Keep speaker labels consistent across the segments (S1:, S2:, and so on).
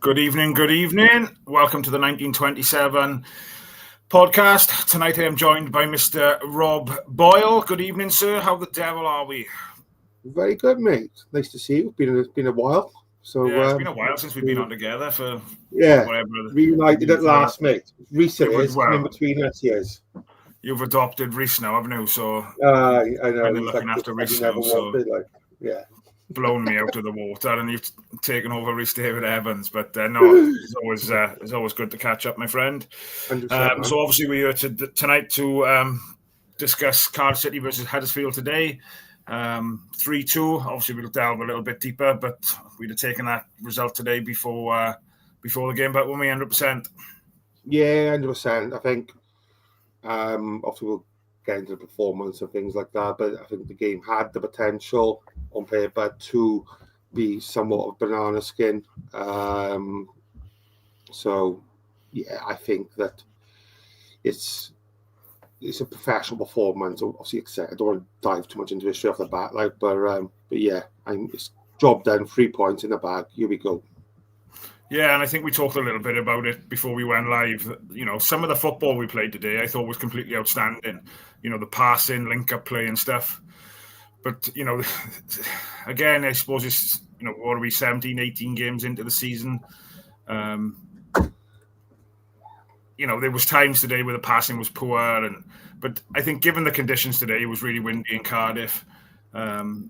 S1: Good evening. Welcome to the 1927 podcast. Tonight I am joined by Mr. Rob Boyle. Good evening, sir. How the devil are we?
S2: Very good, mate. Nice to see you. It's been a while. So
S1: yeah, it's been a while since we've been on together for
S2: whatever. Reunited at last, mate. Recently, it's come in between us years.
S1: You've adopted Reece now, haven't you? So
S2: I know.
S1: Kind of looking after Reece now. Blown me out of the water, and you've taken over Reece David Evans. But no, it's always good to catch up, my friend. So obviously we're here tonight to discuss Cardiff City versus Huddersfield today. 3-2. Obviously we'll delve a little bit deeper, but we'd have taken that result today before the game. But when we 100%.
S2: Yeah, 100%. I think obviously we'll get into the performance and things like that, but I think the game had the potential on paper to be somewhat of banana skin. So yeah, I think that it's a professional performance. Obviously, I don't want to dive too much into it straight off the bat, but yeah, it's job done. 3 points in the bag. Here we go.
S1: Yeah, and I think we talked a little bit about it before we went live. You know, some of the football we played today I thought was completely outstanding. You know, the passing, link-up play and stuff. But, you know, again, I suppose it's, you know, what are we, 17, 18 games into the season? You know, there was times today where the passing was poor. But I think given the conditions today, it was really windy in Cardiff. And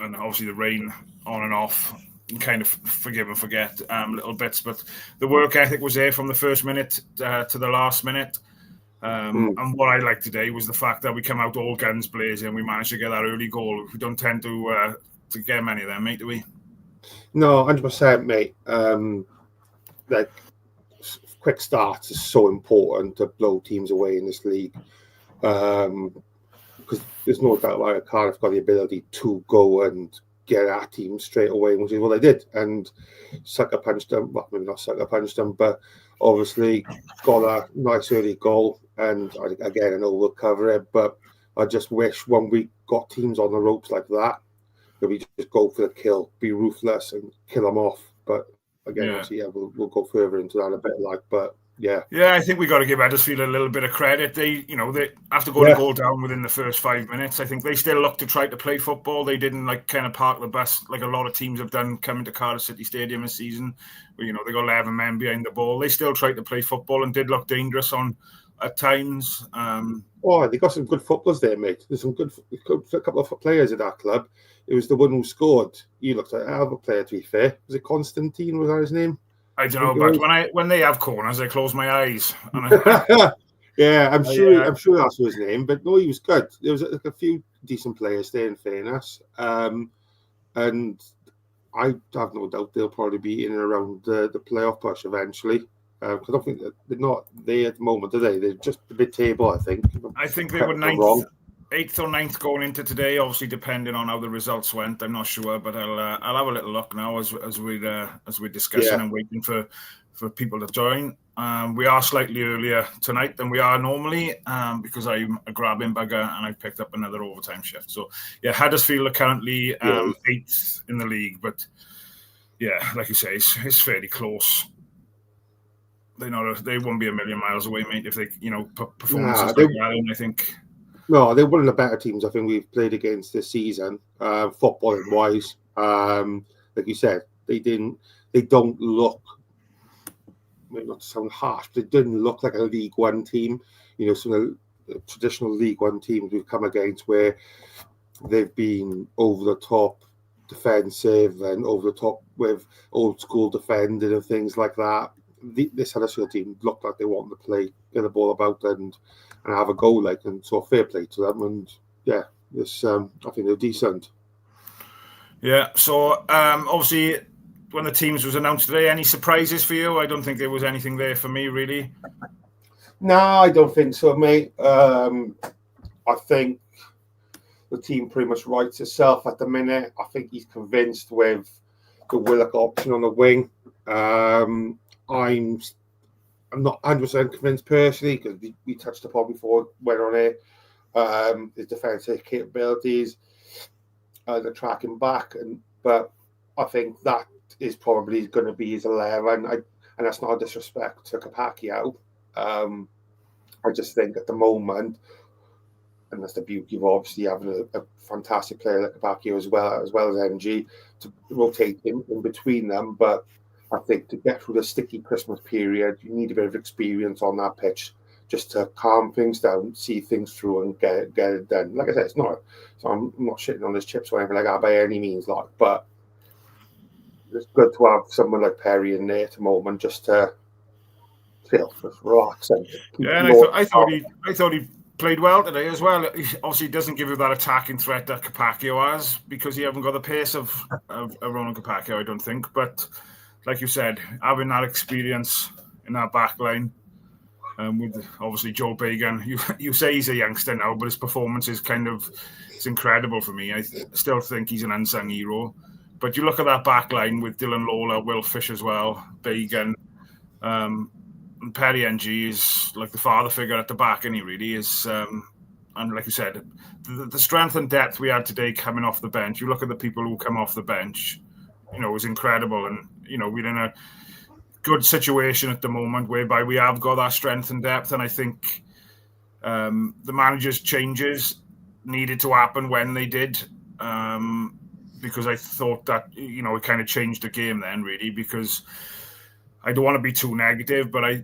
S1: obviously the rain on and off. You kind of forgive and forget little bits, but the work ethic was there from the first minute to the last minute. And what I liked today was the fact that we come out all guns blazing and we managed to get that early goal. We don't tend to get many of them, mate, do we?
S2: No, 100%, mate. Like quick starts is so important to blow teams away in this league. Because there's no doubt about it, Cardiff got the ability to go and get our team straight away, which is what they did, and sucker punched them. Well, maybe not sucker punched them, but obviously got a nice early goal. And again, I know we'll cover it, but I just wish when we got teams on the ropes like that we just go for the kill, be ruthless, and kill them off. But again, obviously, we'll go further into that a bit, but. Yeah,
S1: I think we got to give Huddersfield a little bit of credit. They after going a goal down within the first 5 minutes, I think they still looked to try to play football. They didn't kind of park the bus like a lot of teams have done coming to Cardiff City Stadium this season. Where, they got 11 men behind the ball. They still tried to play football and did look dangerous at times.
S2: They got some good footballers there, mate. There's some good a couple of players at that club. It was the one who scored. He looked like a hell of a player, to be fair. Was it Constantine? Was that his name?
S1: I don't know, but when they have corners, I close my eyes.
S2: Yeah, I'm sure that's his name. But no, he was good. There was a few decent players there, in fairness, and I have no doubt they'll probably be in and around the playoff push eventually. Because I don't think they're not there at the moment, are they? They're just a mid-table, I think.
S1: I think they were 8th or 9th going into today, obviously depending on how the results went. I'm not sure, but I'll have a little look now as we're discussing and waiting for people to join. We are slightly earlier tonight than we are normally because I'm a grabbing bugger and I've picked up another overtime shift. So yeah, Huddersfield are currently 8th in the league, but yeah, like you say, it's fairly close. They won't be a million miles away, mate, if they put performances like that in, I think.
S2: No, they're one of the better teams I think we've played against this season, footballing wise. Like you said, they don't look, maybe not to sound harsh, but they didn't look like a League One team. Some of the traditional League One teams we've come against where they've been over the top defensive and over the top with old school defending and things like that. This Huddersfield team looked like they wanted to play, get the ball about and have a goal, and so fair play to them. And yeah, I think they're decent.
S1: Yeah. So obviously, when the teams was announced today, any surprises for you? I don't think there was anything there for me, really.
S2: No, I don't think so, mate. I think the team pretty much writes itself at the minute. I think he's convinced with the Willock option on the wing. I'm not 100% convinced personally because we touched upon before went on air his defensive capabilities, the tracking back, but I think that is probably going to be his 11. And that's not a disrespect to Capaccio. I just think at the moment, and that's the beauty of obviously having a fantastic player like Capaccio as well as MG to rotate in between them. But I think to get through the sticky Christmas period, you need a bit of experience on that pitch just to calm things down, see things through, and get it done. Like I said, so I'm not shitting on his chips or anything like that by any means, but it's good to have someone like Perry in there at the moment just to relax and
S1: I thought he played well today as well. He obviously doesn't give you that attacking threat that Capaccio has because he hasn't got the pace of Ronan Capaccio, I don't think. But like you said, having that experience in that back line, with obviously Joe Bagan, you say he's a youngster now, but his performance is it's incredible for me. I still think he's an unsung hero. But you look at that back line with Dylan Lawler, Will Fish as well, Bagan, and Perry NG is like the father figure at the back, and he really is. And like you said, the strength and depth we had today coming off the bench. You look at the people who come off the bench, it was incredible. And we're in a good situation at the moment whereby we have got that strength and depth. And I think the manager's changes needed to happen when they did, because I thought that it kind of changed the game then, really, because I don't want to be too negative, but I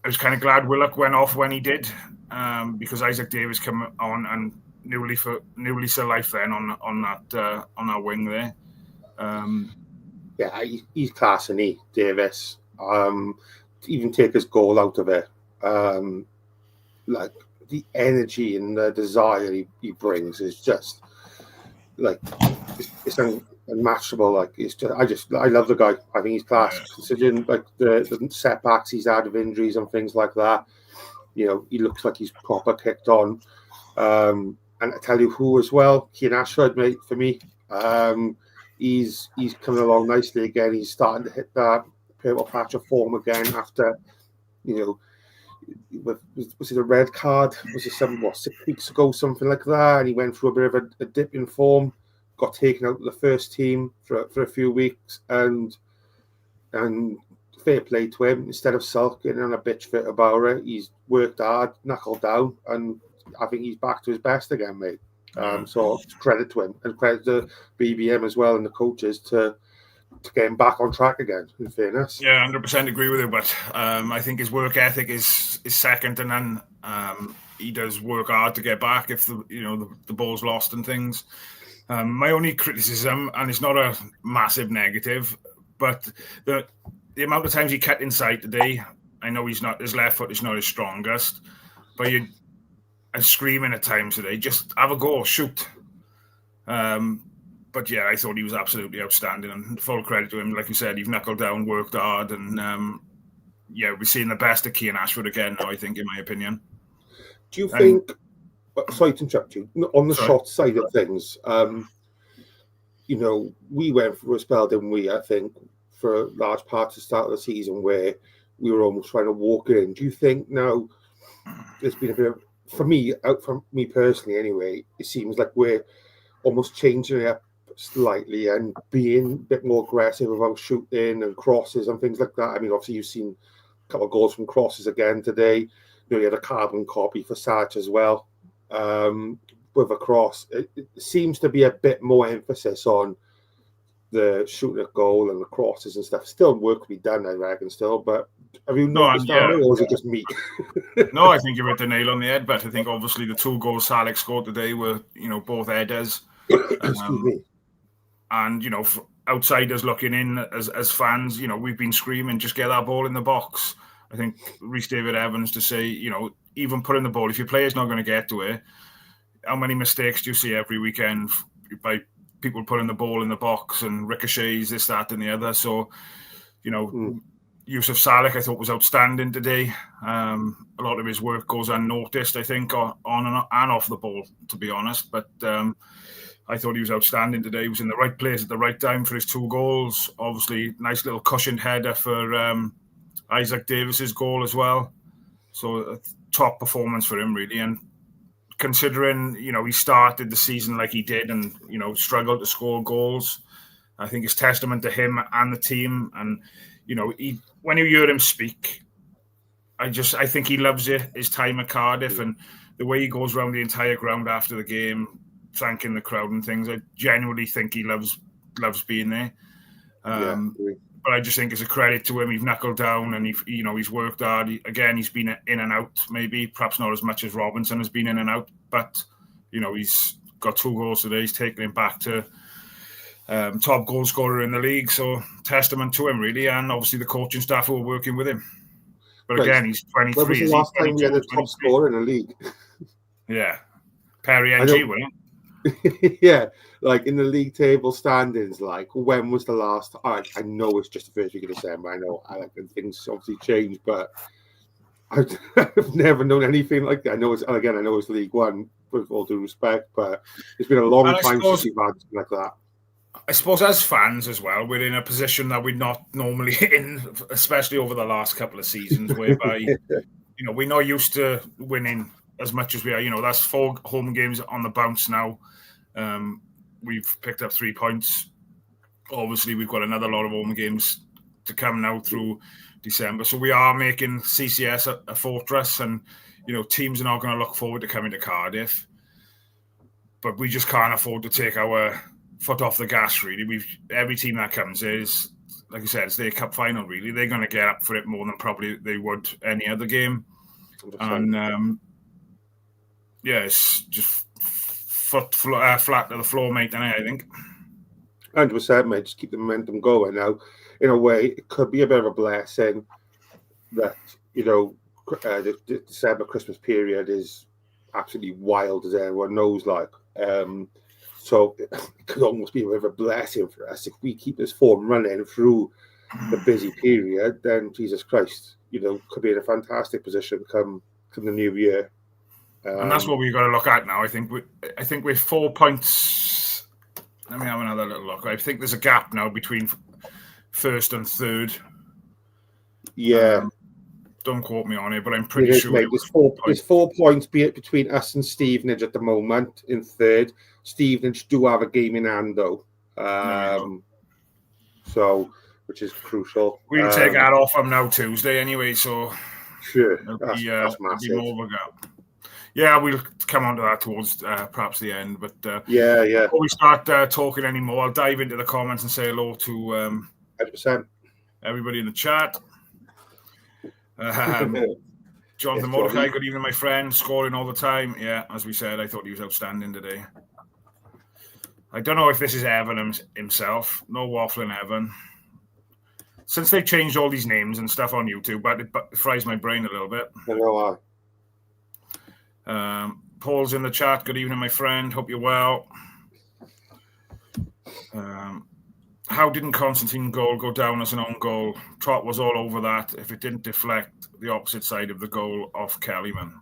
S1: was kind of glad Willock went off when he did, because Isaac Davis came on and newly to life then on that wing there.
S2: Yeah, he's class, and he Davis. Even take his goal out of it, like the energy and the desire he brings is just like it's unmatchable. Like I love the guy. I think he's class, considering like the setbacks he's had of injuries and things like that. He looks like he's proper kicked on. And I tell you who as well, Cian Ashford, mate, for me. He's coming along nicely again. He's starting to hit that purple patch of form again after, was it a red card? Was it 6 weeks ago, something like that? And he went through a bit of a dip in form, got taken out of the first team for a few weeks, and fair play to him. Instead of sulking and a bitch fit about it, he's worked hard, knuckled down, and I think he's back to his best again, mate. So credit to him, and credit to BBM as well and the coaches to get him back on track again, in fairness.
S1: Yeah, 100% agree with you, but I think his work ethic is second, and then he does work hard to get back if the ball's lost and things. My only criticism, and it's not a massive negative, but the amount of times he cut inside today, I know his left foot is not his strongest, but I'm screaming at times today, just have a go, shoot. But yeah, I thought he was absolutely outstanding, and full credit to him. Like you said, he's knuckled down, worked hard, and we're seeing the best of Cian Ashford again now, I think, in my opinion.
S2: Do you think, sorry to interrupt you, on the shot side of things, we went through a spell, didn't we, I think, for a large part of the start of the season where we were almost trying to walk it in. Do you think now there's been a bit of, for me personally anyway, it seems like we're almost changing it up slightly and being a bit more aggressive about shooting and crosses and things like that? I mean, obviously you've seen a couple of goals from crosses again today. You had a carbon copy for Salech as well, with a cross. It seems to be a bit more emphasis on the shooting at goal and the crosses and stuff. Still work to be done, I reckon, still, but have you noticed that, or is it just me?
S1: No, I think you hit the nail on the head, but I think obviously the 2 goals Salech scored today were, both headers.
S2: Excuse me.
S1: And, outsiders looking in as fans, we've been screaming, just get that ball in the box. I think Rhys David Evans to say, even putting the ball, if your player's not going to get to it, how many mistakes do you see every weekend by people putting the ball in the box and ricochets, this, that, and the other? So, Yusuf Salech, I thought, was outstanding today. A lot of his work goes unnoticed, I think, on and off the ball, to be honest. But I thought he was outstanding today. He was in the right place at the right time for his 2 goals. Obviously, nice little cushioned header for Isaac Davis's goal as well. So a top performance for him, really. And considering, he started the season like he did and, struggled to score goals, I think it's testament to him and the team. And, when you hear him speak, I think he loves it, his time at Cardiff, and the way he goes around the entire ground after the game, thanking the crowd and things. I genuinely think he loves being there. But I just think it's a credit to him. He's knuckled down and he's worked hard. He's been in and out, maybe perhaps not as much as Robinson has been in and out, but he's got 2 goals today. He's taken him back to top goal scorer in the league. So testament to him, really, and obviously the coaching staff who are working with him. But again, he's 23.
S2: When was the last time we had a top scorer in the league?
S1: Yeah, Perry NG, wasn't
S2: it? Yeah, like in the league table standings, like when was the last? I know it's just the first week of December. I know things obviously change, but I've never known anything like that. I know it's League One, with all due respect, but it's been a long time since we've had something like that.
S1: I suppose as fans as well, we're in a position that we're not normally in, especially over the last couple of seasons, whereby we're not used to winning as much as we are. That's 4 home games on the bounce now. We've picked up 3 points. Obviously, we've got another lot of home games to come now through December. So we are making CCS a fortress, and teams are not going to look forward to coming to Cardiff. But we just can't afford to take our foot off the gas, really. Every team that comes is, like I said, it's their cup final, really. They're going to get up for it more than probably they would any other game. 100%. And it's just foot flat to the floor, mate, I think.
S2: 100%, mate. Just keep the momentum going. Now, in a way, it could be a bit of a blessing that, the December Christmas period is absolutely wild, as everyone knows, like. So it could almost be a bit of a blessing for us. If we keep this form running through the busy period, then Jesus Christ, could be in a fantastic position come the new year.
S1: And that's what we've got to look at now. I think we're 4 points. Let me have another little look. I think there's a gap now between first and third.
S2: Yeah.
S1: Don't quote me on it, but I'm pretty sure
S2: mate, there's 4 points between us and Stevenage at the moment in third. Stevenage do have a game in hand, though. So, which is crucial.
S1: We'll take that off them now Tuesday anyway, so
S2: sure.
S1: That's massive. Be more of a gap. Yeah, we'll come on to that towards perhaps the end. But before we start talking anymore, I'll dive into the comments and say hello to
S2: 100%.
S1: Everybody in the chat. Jonathan Mordecai, good evening, my friend. Scoring all the time. Yeah, as we said, I thought he was outstanding today. I don't know if this is Evan himself. No waffling, Evan. Since they've changed all these names and stuff on YouTube, but it fries my brain a little bit.
S2: Hello.
S1: Paul's in the chat. Good evening, my friend. Hope you're well. How didn't Constantine goal go down as an own goal? Trott was all over that. If it didn't deflect the opposite side of the goal off Kellyman.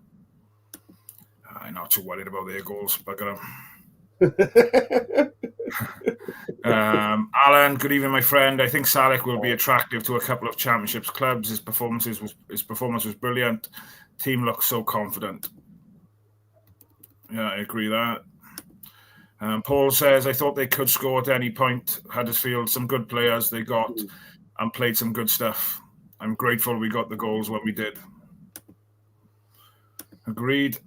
S1: I'm not too worried about their goals. Bugger them. Alan, good evening, my friend. I think Salech will be attractive to a couple of championships clubs. His performance was brilliant. Team looks so confident. Yeah, I agree with that. Paul says, I thought they could score at any point. Huddersfield, some good players they got and played some good stuff. I'm grateful we got the goals when we did. Agreed.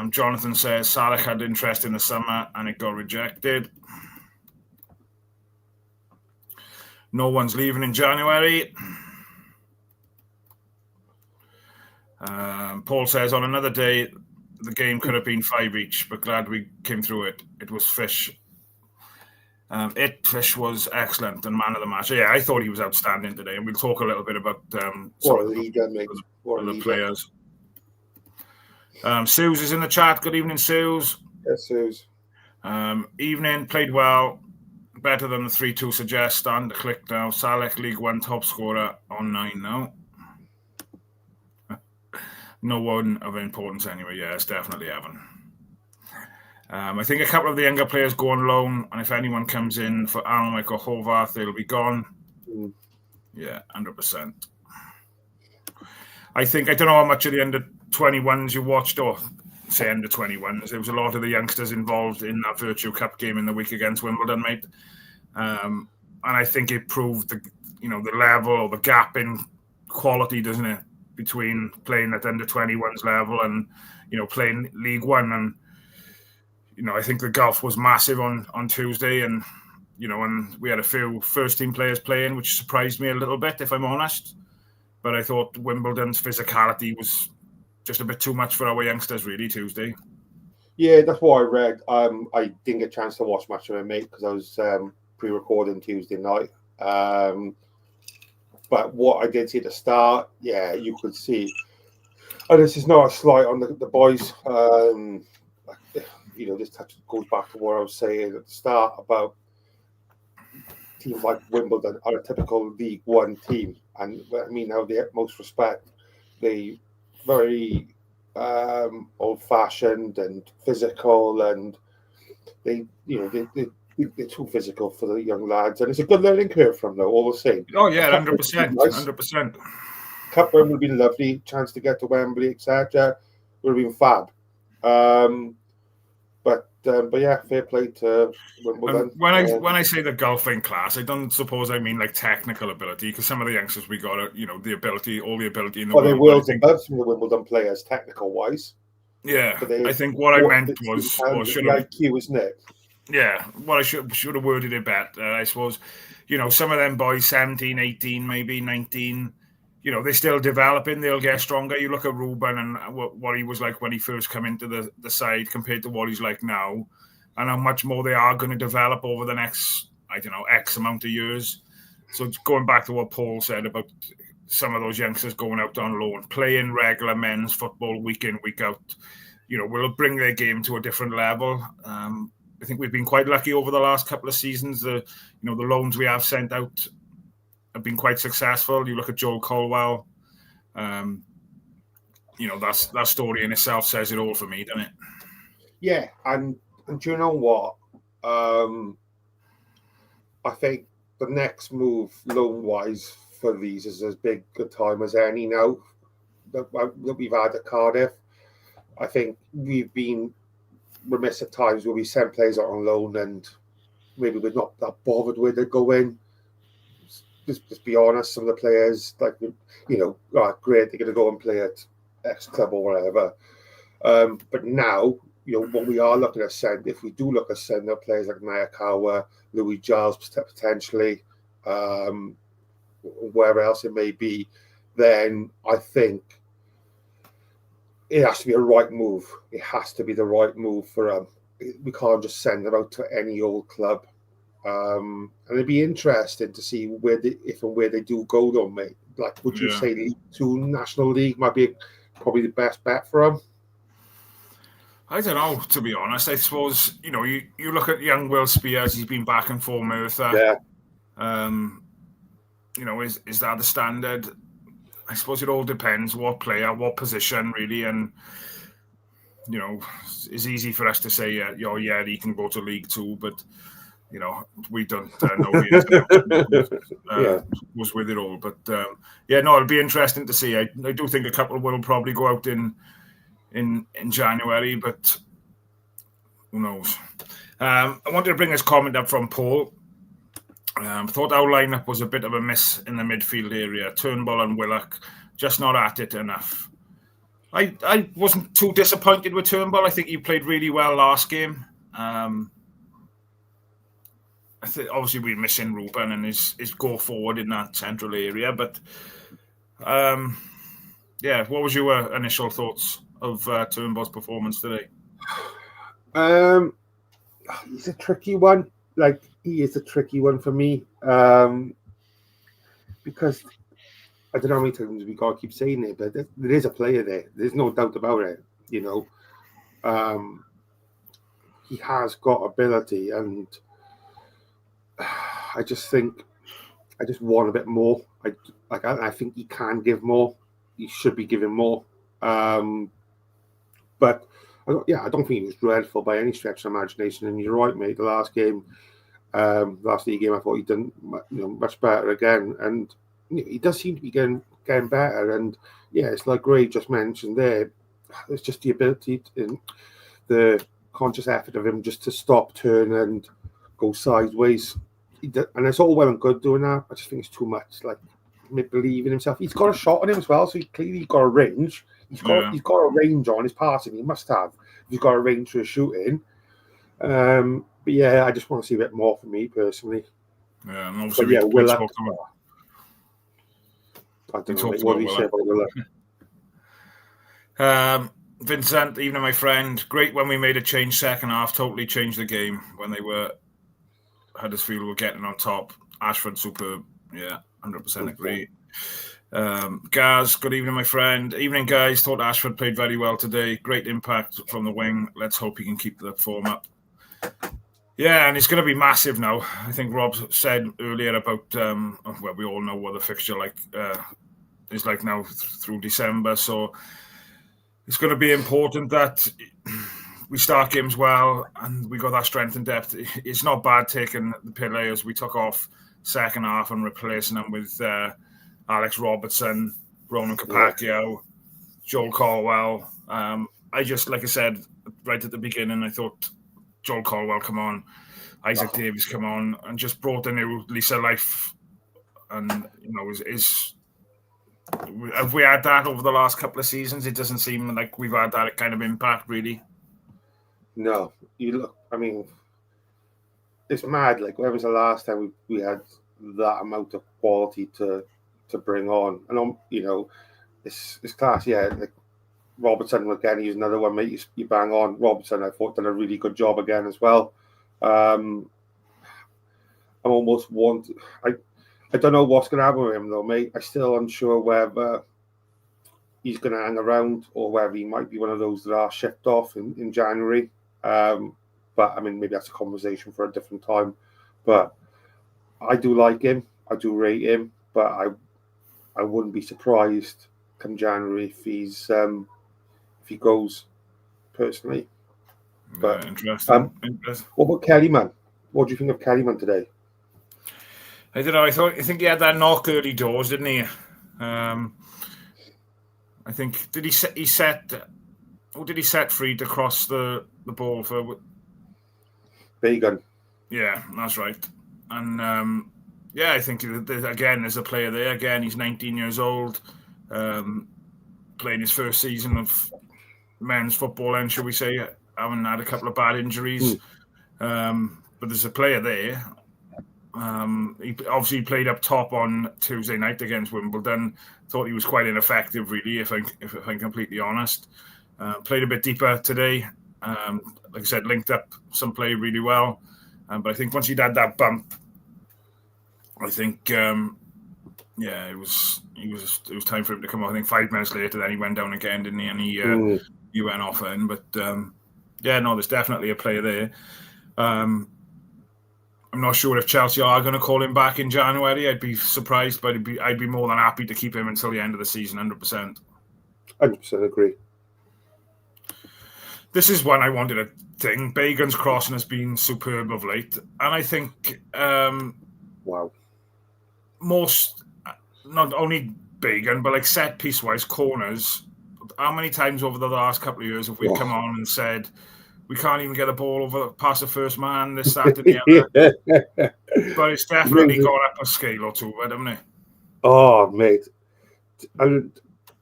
S1: Jonathan says, Salech had interest in the summer and it got rejected. No one's leaving in January. Paul says, on another day, the game could have been 5 each, but glad we came through it. It was Fish. Fish was excellent and man of the match. Yeah, I thought he was outstanding today, and we'll talk a little bit about some of the players. Suze is in the chat. Good evening, Suze.
S2: Yes, Suze.
S1: Evening, played well. Better than the 3-2 suggests. Stand to click now. Salech, League One top scorer on 9 now. No one of importance anyway. Yeah, it's definitely Evan. I think a couple of the younger players go on loan, and if anyone comes in for Alnwick or Hovarth, they'll be gone. Yeah, 100%. I don't know how much of the under-21s you watched, or say under-21s. There was a lot of the youngsters involved in that Virtue Cup game in the week against Wimbledon, mate. I think it proved the level or the gap in quality, doesn't it, between playing at under 21s level and playing League One. And I think the gulf was massive on Tuesday, and and we had a few first team players playing, which surprised me a little bit, if I'm honest. But I thought Wimbledon's physicality was just a bit too much for our youngsters, really, Tuesday.
S2: Yeah, that's what I read. I didn't get a chance to watch much of it, mate, because I was pre-recording Tuesday night. But what I did see at the start, yeah, you could see. And this is not a slight on the boys. This goes back to what I was saying at the start about teams like Wimbledon are a typical League One team, and I mean, have the utmost respect. They very old-fashioned and physical, and they're too physical for the young lads, and it's a good learning curve from them, all the same.
S1: Oh yeah, 100%, 100%.
S2: Cup run would be lovely, chance to get to Wembley, etc. Would have been fab. But yeah, fair play to Wimbledon.
S1: When I say the golfing class, I don't suppose I mean like technical ability, because some of the youngsters we got are, the ability, all the ability in the world.
S2: They worlds above some of the Wimbledon players, technical wise.
S1: Yeah, I think what I meant was, or should have,
S2: IQ, isn't it?
S1: Yeah, what I should have worded it better, I suppose. Some of them boys, 17, 18, maybe 19. They're still developing. They'll get stronger. You look at Ruben and what he was like when he first came into the side compared to what he's like now, and how much more they are going to develop over the next, X amount of years. So going back to what Paul said about some of those youngsters going out on loan, playing regular men's football week in, week out, will bring their game to a different level. I think we've been quite lucky over the last couple of seasons. The loans we have sent out have been quite successful. You look at Joel Colwell. That story in itself says it all for me, doesn't it?
S2: Yeah, and do you know what? I think the next move, loan-wise, for these is as big a time as any now that we've had at Cardiff. I think we've been remiss at times where we send players out on loan and maybe we're not that bothered with it going. Just be honest, some of the players, like, great, they're going to go and play at X club or whatever. But now, when we are looking at send, if we do look at send, there are players like Nayakawa, Louis Giles potentially, wherever else it may be, then I think it has to be a right move. It has to be the right move for them. We can't just send them out to any old club. And it'd be interesting to see where they do go, though, mate. Like, would you say League Two, National League might be probably the best bet for them?
S1: I don't know, to be honest. I suppose, you look at young Will Spears, he's been back and forth, Merthyr.
S2: Yeah.
S1: Is that the standard? I suppose it all depends what player, what position, really. And, it's easy for us to say, he can go to League Two, but we don't know was with it all. But it'll be interesting to see. I do think a couple will probably go out in January, but who knows? I wanted to bring this comment up from Paul. Thought our lineup was a bit of a miss in the midfield area. Turnbull and Willock just not at it enough. I wasn't too disappointed with Turnbull. I think he played really well last game. I think obviously we're missing Ruben and his go forward in that central area. But what was your initial thoughts of Turnbull's performance today?
S2: He's a tricky one. Like, he is a tricky one for me because I don't know how many times we gotta keep saying it, but there is a player there. There's no doubt about it. He has got ability, and I just want a bit more. I think he can give more. He should be giving more. But I don't think he was dreadful by any stretch of imagination. And you're right, mate. The last league game, I thought he'd done much better again. And he does seem to be getting better. And it's like Gray just mentioned there. It's just the ability and the conscious effort of him just to stop, turn, and go sideways. and it's all well and good doing that. I just think it's too much. Like, believe in himself. He's got a shot on him as well, so he clearly got a range. He's got a range on his passing. He must have. He's got a range for his shooting. But yeah, I just want to see a bit more from me personally.
S1: Yeah, and obviously Willa.
S2: I don't know what do you say about
S1: Willa. Vincent, even my friend, great when we made a change second half. Totally changed the game when they were Huddersfield were getting on top. Ashford superb. Yeah, 100% agree. Gaz, good evening, my friend. Evening, guys. Thought Ashford played very well today. Great impact from the wing. Let's hope he can keep the form up. Yeah, and it's going to be massive now. I think Rob said earlier about, well, we all know what the fixture is like now through December. So it's going to be important that we start games well and we got that strength and depth. It's not bad taking the players we took off second half and replacing them with Alex Robertson, Ronan Capaccio, Joel Colwell. I just, like I said right at the beginning, I thought Joel Colwell come on, Isaac Davies come on, and just brought a new lease of life. And have we had that over the last couple of seasons? It doesn't seem like we've had that kind of impact, really.
S2: No, you look. I mean, it's mad. Like, when was the last time we had that amount of quality to bring on? And it's class. Yeah, like Robertson again. He's another one, mate. You bang on. Robertson, I thought, done a really good job again as well. I'm almost I don't know what's going to happen with him though, mate. I'm still unsure whether he's going to hang around or whether he might be one of those that are shipped off in January. But I mean, maybe that's a conversation for a different time. But I do like him. I do rate him. But I wouldn't be surprised come January if if he goes personally. But
S1: interesting.
S2: What about Kellyman? What do you think of Kellyman today?
S1: I don't know. I think he had that knock early doors, didn't he? I think did he set free to cross the ball for
S2: Bagan?
S1: Yeah, that's right. And I think again there's a player there. Again, he's 19 years old, playing his first season of men's football, and shall we say, having had a couple of bad injuries. But there's a player there. He obviously played up top on Tuesday night against Wimbledon. Thought he was quite ineffective, really, if I'm completely honest. Played a bit deeper today. Like I said, linked up some play really well. But I think once he'd had that bump, I think it was time for him to come off. I think 5 minutes later, then he went down again, didn't he? And he went off in. But there's definitely a player there. I'm not sure if Chelsea are going to call him back in January. I'd be surprised, but I'd be more than happy to keep him until the end of the season, 100%.
S2: 100% agree.
S1: This is one I wanted to think. Bagan's crossing has been superb of late. And I think most, not only Bagan, but like set piece-wise corners, how many times over the last couple of years have we come on and said, we can't even get the ball over past the first man, this, that, and the other. But it's definitely gone up a scale or two, haven't it?
S2: Oh, mate.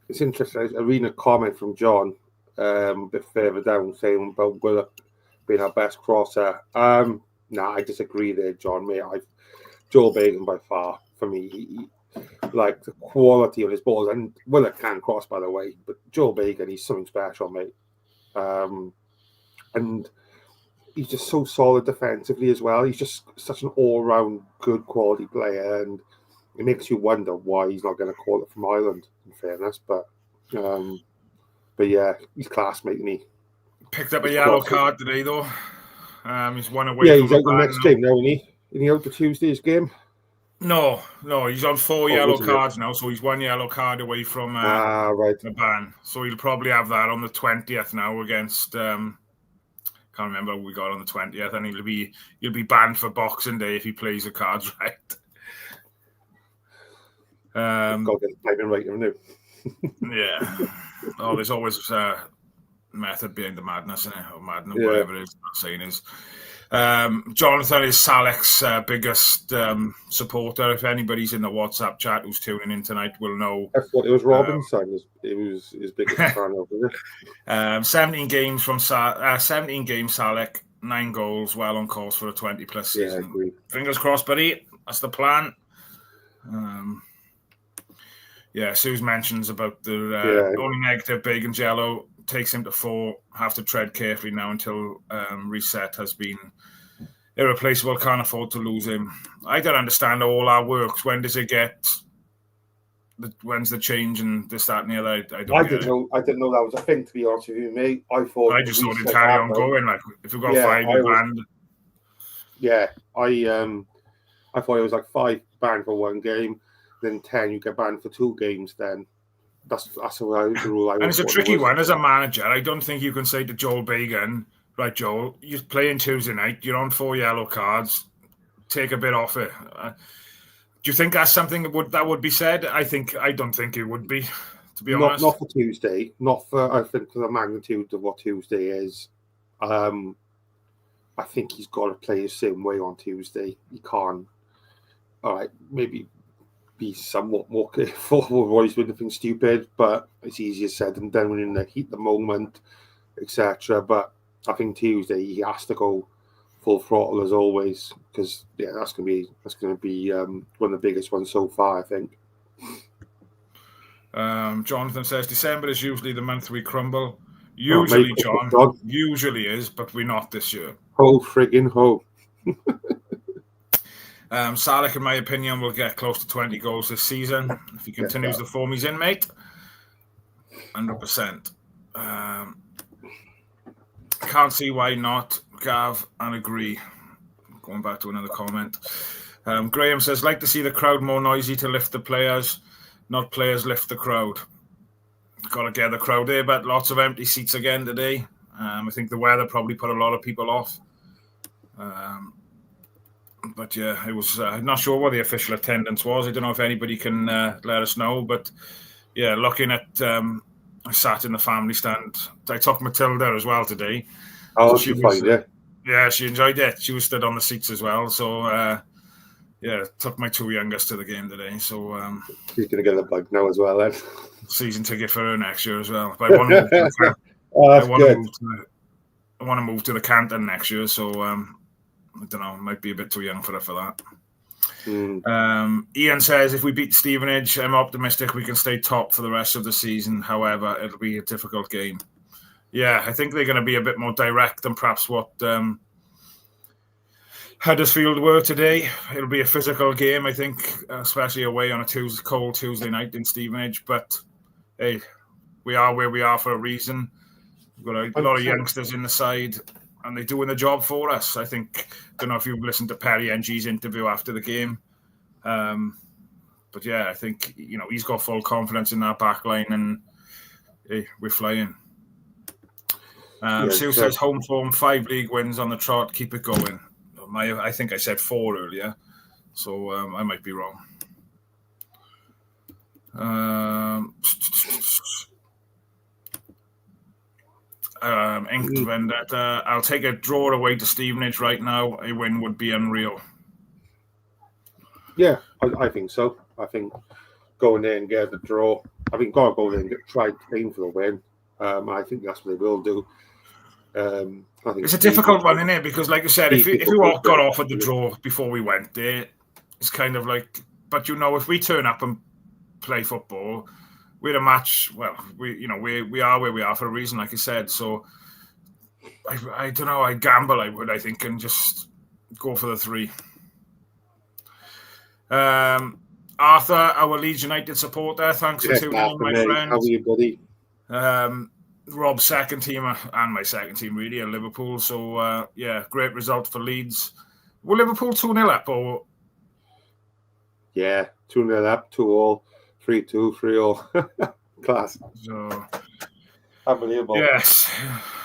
S2: It's interesting. I read a comment from John a bit further down saying about Willa being our best crosser. I disagree there, John, mate. Joel Bagan by far, for me, like the quality of his balls. And Willa can cross, by the way, but Joel Bagan, he's something special, mate. And he's just so solid defensively as well. He's just such an all-round good quality player, and it makes you wonder why he's not going to call it from Ireland, in fairness. But yeah, he's class, mate, isn't he?
S1: Picked up a yellow card today, though. He's one away. Yeah,
S2: he's out the next game now, isn't he? Isn't he out for Tuesday's game?
S1: No, he's on 4 yellow cards now, so he's 1 yellow card away from the ban. So he'll probably have that on the 20th now against. Can't remember who we got on the 20th, and he'll be banned for Boxing Day if he plays the cards right.
S2: Got to get the timing right, haven't you?
S1: Yeah. Oh, there's always a method behind the madness, isn't it? Or madness, whatever it is. I'm saying is. Jonathan is Salech's biggest supporter. If anybody's in the WhatsApp chat who's tuning in tonight will know.
S2: I thought it was Robinson. It was his biggest fan over
S1: there. 17 games from 17 games Salech, 9 goals, well on course for a 20+ season.
S2: Yeah, I agree.
S1: Fingers crossed, buddy. That's the plan. Suze mentions about the only negative, Bacon Jello takes him to 4. Have to tread carefully now until reset has been irreplaceable. Can't afford to lose him. I don't understand how all that works. When does it get? When's the change and this, that, and the other? I didn't know
S2: that was a thing. To be honest with you, mate, I just
S1: thought it'd carry on going. Like if we've got 5 banned.
S2: Yeah, I thought it was like 5 banned for 1 game, then 10 you get banned for 2 games. Then that's the rule.
S1: And it's a tricky one as a manager. I don't think you can say to Joel Bagan, right, Joel, you're playing Tuesday night, you're on 4 yellow cards, take a bit off it. Do you think that's something that would be said? I don't think it would be, to be honest.
S2: Not for Tuesday. Not for, I think, for the magnitude of what Tuesday is. I think he's got to play the same way on Tuesday. He can't. All right, maybe be somewhat more careful, otherwise with anything stupid, but it's easier said than done when in the heat of the moment, etc. But I think Tuesday he has to go full throttle as always, because that's gonna be one of the biggest ones so far, I think.
S1: Jonathan says December is usually the month we crumble. Usually, John, usually is, but we're not this year.
S2: Ho friggin' ho.
S1: Salech, in my opinion, will get close to 20 goals this season if he continues the form he's in, mate. 100%. Can't see why not, Gav, and agree. Going back to another comment. Graham says, like to see the crowd more noisy to lift the players, not players lift the crowd. Got to get the crowd there, but lots of empty seats again today. I think the weather probably put a lot of people off. But yeah, it was. I'm not sure what the official attendance was. I don't know if anybody can let us know. But yeah, looking at, I sat in the family stand. I took Matilda as well today.
S2: Oh, so she enjoyed it.
S1: Yeah, she enjoyed it. She was stood on the seats as well. So took my 2 youngest to the game today. So
S2: she's gonna get the bug now as well. Then
S1: season ticket for her next year as well. But I want to I want to move to the Canton next year. So. I don't know, might be a bit too young for her for that. Ian says, if we beat Stevenage, I'm optimistic we can stay top for the rest of the season. However, it'll be a difficult game. Yeah, I think they're going to be a bit more direct than perhaps what Huddersfield were today. It'll be a physical game, I think, especially away on a cold Tuesday night in Stevenage. But, hey, we are where we are for a reason. We've got a lot of youngsters in the side. And they're doing the job for us. I think, don't know if you've listened to Perry NG's interview after the game. But yeah, I think, he's got full confidence in that back line and hey, we're flying. Sue says home form, 5 league wins on the trot, keep it going. I think I said 4 earlier, so I might be wrong. Inked Vendetta. I'll take a draw away to Stevenage right now. A win would be unreal.
S2: Yeah, I think so. I think going there and get the draw. I think got to go there and try to aim for a win. I think that's what they will do. I think
S1: it's a difficult one, isn't it? Because, like I said, if we all got offered the draw before we went there, it's kind of like. But if we turn up and play football. We're a match. Well, we are where we are for a reason, like I said. So I don't know. I gamble. I think, and just go for the 3. Arthur, our Leeds United supporter. Thanks for tuning in, my friend.
S2: How are you, buddy?
S1: Rob's second team and my second team really are Liverpool. So great result for Leeds. Were Liverpool 2-0 up or?
S2: Yeah, 2-0 up, 2-2. 3-2, 3-0. Class.
S1: So,
S2: unbelievable.
S1: Yes.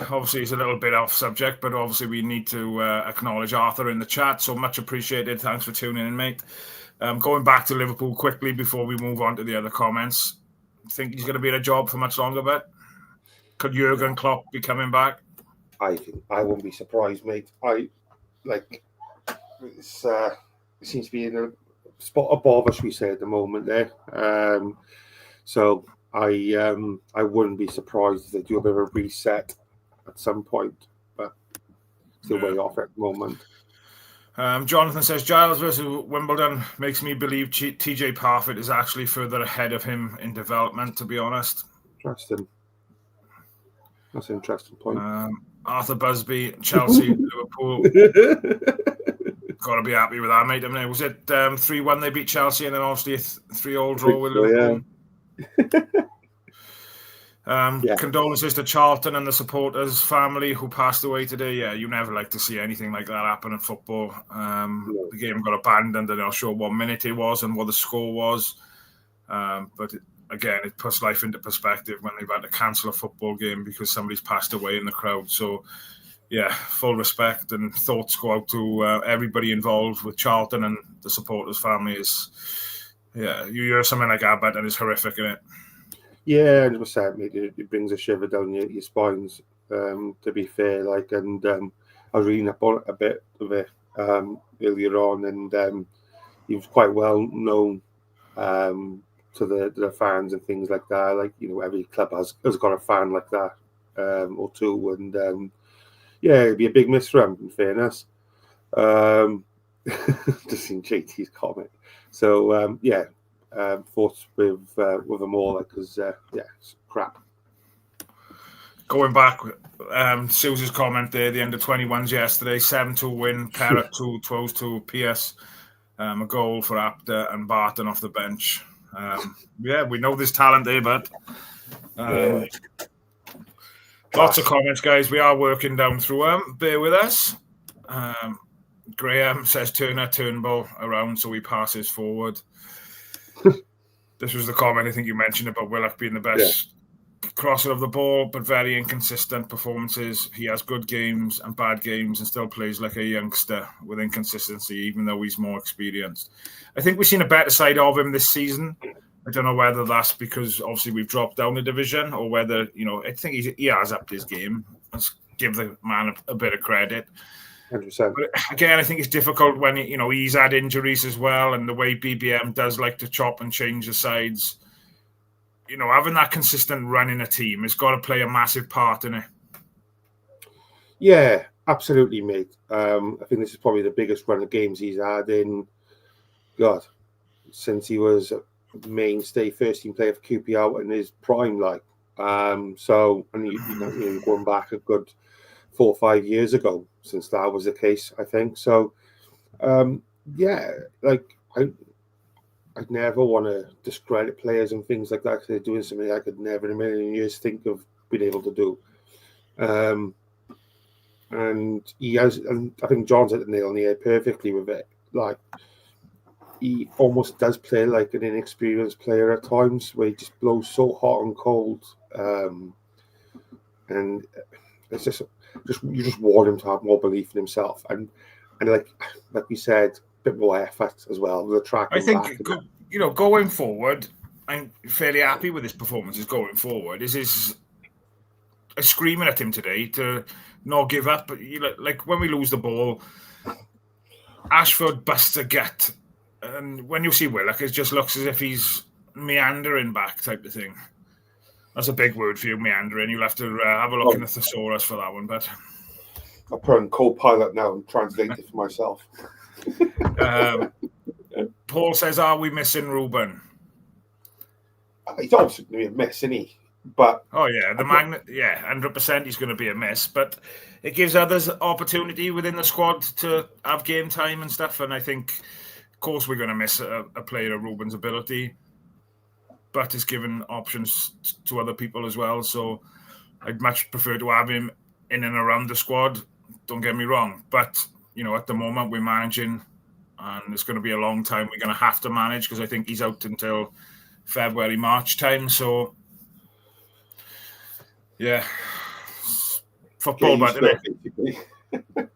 S1: Obviously, it's a little bit off subject, but obviously we need to acknowledge Arthur in the chat. So much appreciated. Thanks for tuning in, mate. Going back to Liverpool quickly before we move on to the other comments. Think he's going to be in a job for much longer, but could Jurgen Klopp be coming back?
S2: I wouldn't be surprised, mate. like it's it seems to be in a spot above us, we say at the moment there. So I wouldn't be surprised if they do a bit of a reset at some point, but still way off at the moment.
S1: Jonathan says Giles versus Wimbledon makes me believe TJ Parfitt is actually further ahead of him in development, to be honest.
S2: Interesting. That's an interesting point.
S1: Arthur Busby, Chelsea, Liverpool. Got to be happy with that, mate. I mean, was it 3-1 they beat Chelsea and then obviously a 3-3 draw with Liverpool? Condolences to Charlton and the supporters' family who passed away today. Yeah, you never like to see anything like that happen in football. The game got abandoned. I'm not sure what minute it was and what the score was. But again, it puts life into perspective when they've had to cancel a football game because somebody's passed away in the crowd. So, yeah, full respect and thoughts go out to everybody involved with Charlton and the supporters' families. Yeah, you hear something like that, but it's horrific, isn't it?
S2: Yeah, 100%. It brings a shiver down your spines. To be fair, and I was reading up on a bit of it earlier on, and he was quite well known to the fans and things like that. Every club has got a fan like that or two, and it'd be a big miss for him. In fairness, just in JT's comment. So thoughts with them all because it's crap.
S1: Going back, Suze's comment there, the under-21s yesterday, 7-2 win, Parrott 2, 12-2 PS, a goal for Apter and Barton off the bench. We know there's talent there, but lots of comments, guys. We are working down through them. Bear with us. Graham says Turner, Turnbull around so he passes forward. This was the comment I think you mentioned about Willock being the best crosser of the ball, but very inconsistent performances. He has good games and bad games and still plays like a youngster with inconsistency, even though he's more experienced. I think we've seen a better side of him this season. I don't know whether that's because obviously we've dropped down the division or whether, I think he has upped his game. Let's give the man a bit of credit.
S2: 100%.
S1: But again, I think it's difficult when he's had injuries as well, and the way BBM does like to chop and change the sides. Having that consistent run in a team has got to play a massive part in it.
S2: Yeah, absolutely, mate. I think this is probably the biggest run of games he's had in since he was a mainstay first team player for QPR in his prime, So, and you're going back a good 4 or 5 years ago since that was the case, I think. So, I'd never want to discredit players and things like that because they're doing something I could never in a million years think of being able to do. And he has, and I think John's hit the nail on the head perfectly with it. He almost does play like an inexperienced player at times where he just blows so hot and cold. And it's just you just want him to have more belief in himself. And like we said, a bit more effort as well. The track.
S1: I think, going forward, I'm fairly happy with his performances going forward. I'm screaming at him today to not give up. But like when we lose the ball, Ashford busts a gut. And when you see Willock, it just looks as if he's meandering back type of thing. That's a big word for you, meandering. You'll have to have a look in the thesaurus for that one. But
S2: I'll put on co-pilot now and translate it for myself.
S1: Paul says, are we missing Ruben?
S2: He's obviously going to be a miss, isn't he? But
S1: the magnet, 100% he's going to be a miss. But it gives others opportunity within the squad to have game time and stuff. And I think, of course, we're going to miss a player of Ruben's ability, but it's given options to other people as well. So I'd much prefer to have him in and around the squad. Don't get me wrong, but at the moment we're managing, and it's going to be a long time. We're going to have to manage because I think he's out until February, March time. So, football, but isn't it?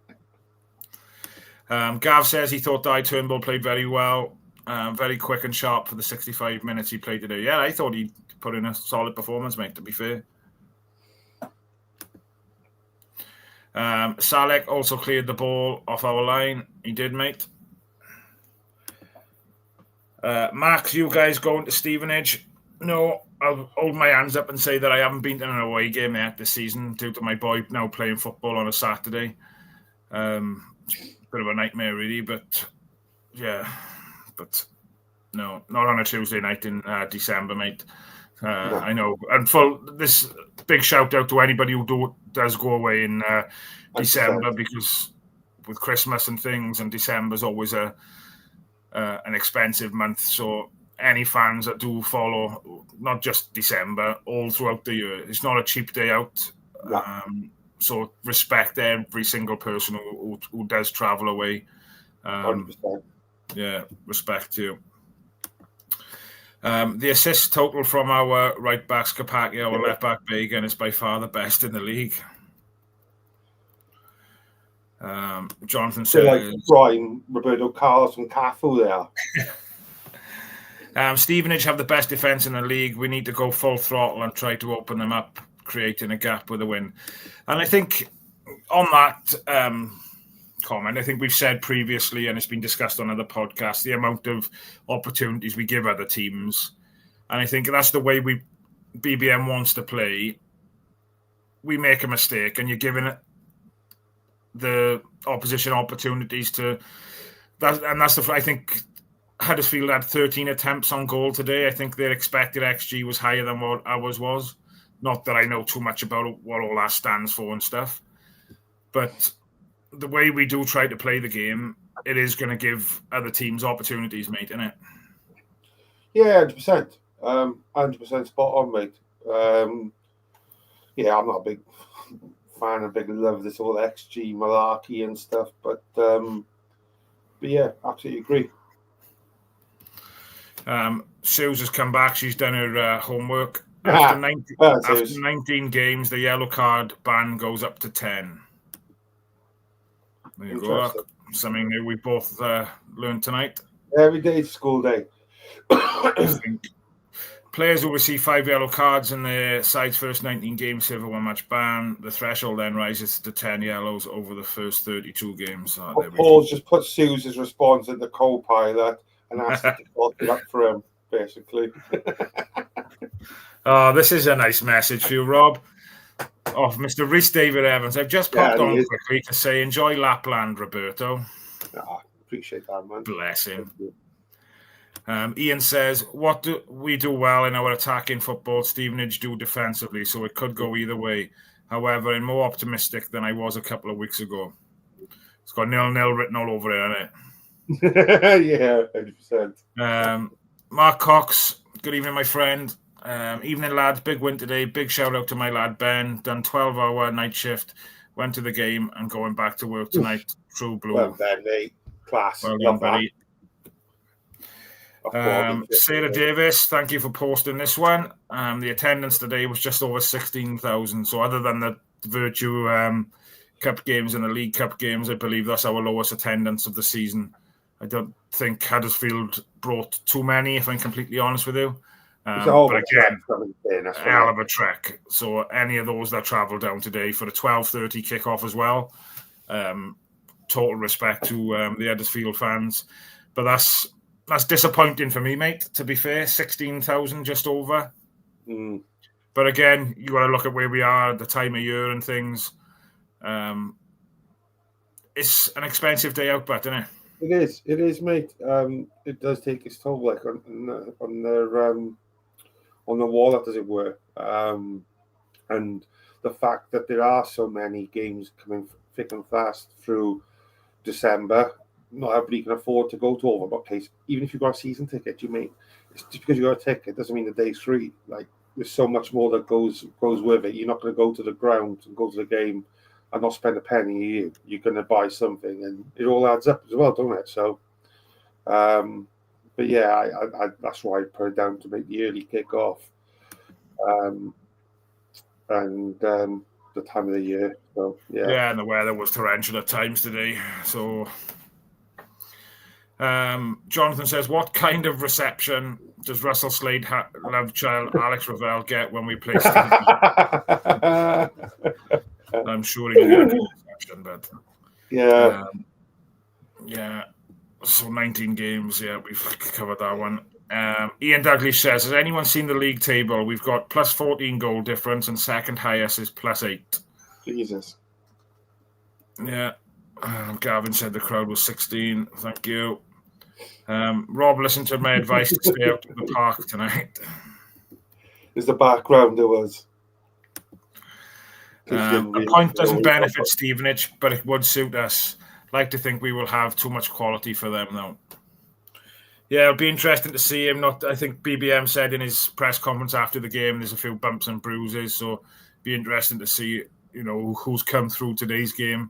S1: Gav says he thought Turnbull played very well, very quick and sharp for the 65 minutes he played today. Yeah, I thought he put in a solid performance, mate. To be fair. Salech also cleared the ball off our line. He did, mate. Max, you guys going to Stevenage? No, I'll hold my hands up and say that I haven't been to an away game yet this season due to my boy now playing football on a Saturday. Bit of a nightmare, really, but yeah. But no, not on a Tuesday night in December, mate. No. I know. And for this big shout out to anybody who does go away in December, because with Christmas and things, and December's always an expensive month. So any fans that do follow, not just December, all throughout the year, it's not a cheap day out. Yeah. So respect every single person who does travel away.
S2: 100%.
S1: Yeah, respect to you. The assist total from our right back Skapaki, our left back Bagan, is by far the best in the league. Jonathan says,
S2: like Brian, Roberto Carlos and Cafu
S1: there. Stevenage have the best defence in the league. We need to go full throttle and try to open them up, creating a gap with a win. And I think on that comment, I think we've said previously, and it's been discussed on other podcasts, the amount of opportunities we give other teams. And I think that's the way BBM wants to play. We make a mistake and you're giving it the opposition opportunities to that, and that's I think Huddersfield had 13 attempts on goal today. I think their expected XG was higher than what ours was. Not that I know too much about what all that stands for and stuff, but the way we do try to play the game, it is going to give other teams opportunities, mate, isn't it?
S2: Yeah, 100%. 100% spot on, mate. Yeah, I'm not a big fan of big love of this all XG malarkey and stuff, but yeah, absolutely agree.
S1: Suze has come back. She's done her homework. After 19 games, the yellow card ban goes up to 10. There you go. Something new we both learned tonight.
S2: Every day is school day.
S1: Players will receive 5 yellow cards in the side's first 19 games, save a 1-match ban. The threshold then rises to 10 yellows over the first 32 games.
S2: Paul just put Suze's response in the co-pilot and asked him to plot it up for him, basically.
S1: Oh, this is a nice message for you, Rob. Of Mr. Rhys David Evans. I've just popped on quickly to say, enjoy Lapland, Roberto.
S2: Appreciate that, man.
S1: Bless him. Ian says, what do we do well in our attacking football? Stevenage do defensively, so it could go either way. However, I'm more optimistic than I was a couple of weeks ago. It's got 0-0 written all over it, hasn't
S2: it? Yeah, 100%.
S1: Mark Cox, good evening, my friend. Evening, lads. Big win today. Big shout out to my lad Ben. Done 12-hour night shift. Went to the game and going back to work tonight. True blue.
S2: Well done, mate. Class.
S1: Well done, buddy. Sarah Davis, thank you for posting this one. The attendance today was just over 16,000. So other than the Virtue Cup games and the League Cup games, I believe that's our lowest attendance of the season. I don't think Huddersfield brought too many, if I'm completely honest with you. But again, a hell of a trek. So any of those that travel down today for the 12:30 kickoff as well, total respect to the Huddersfield fans. But that's disappointing for me, mate, to be fair. 16,000 just over. But again, you got to look at where we are at the time of year and things. It's an expensive day out, but isn't it?
S2: It is, mate. It does take its toll, like on the wallet, as it were. And the fact that there are so many games coming thick and fast through December, not everybody can afford to go to all of them. Okay, even if you've got a season ticket, it's just because you got a ticket doesn't mean the day's free. Like, there's so much more that goes with it. You're not going to go to the ground and go to the game and not spend a penny. You're going to buy something, and it all adds up as well, don't it? So, but yeah, I that's why I put it down to make the early kick-off, and the time of the year. So
S1: yeah, and the weather was torrential at times today. So, Jonathan says, "What kind of reception does Russell Slade love child Alex Ravel get when we play Stevenage?" I'm sure he can get a good reception, but yeah. So 19 games, yeah, we've covered that one. Ian Douglas says, has anyone seen the league table? We've got plus 14 goal difference and second highest is plus 8.
S2: Jesus.
S1: Yeah. Gavin said the crowd was 16. Thank you. Rob listened to my advice to stay out of the park tonight.
S2: Is the background there was?
S1: A point doesn't benefit Stevenage, but it would suit us. Like to think we will have too much quality for them, though. Yeah, it'll be interesting to see him. I think BBM said in his press conference after the game, there's a few bumps and bruises, so it'll be interesting to see, who's come through today's game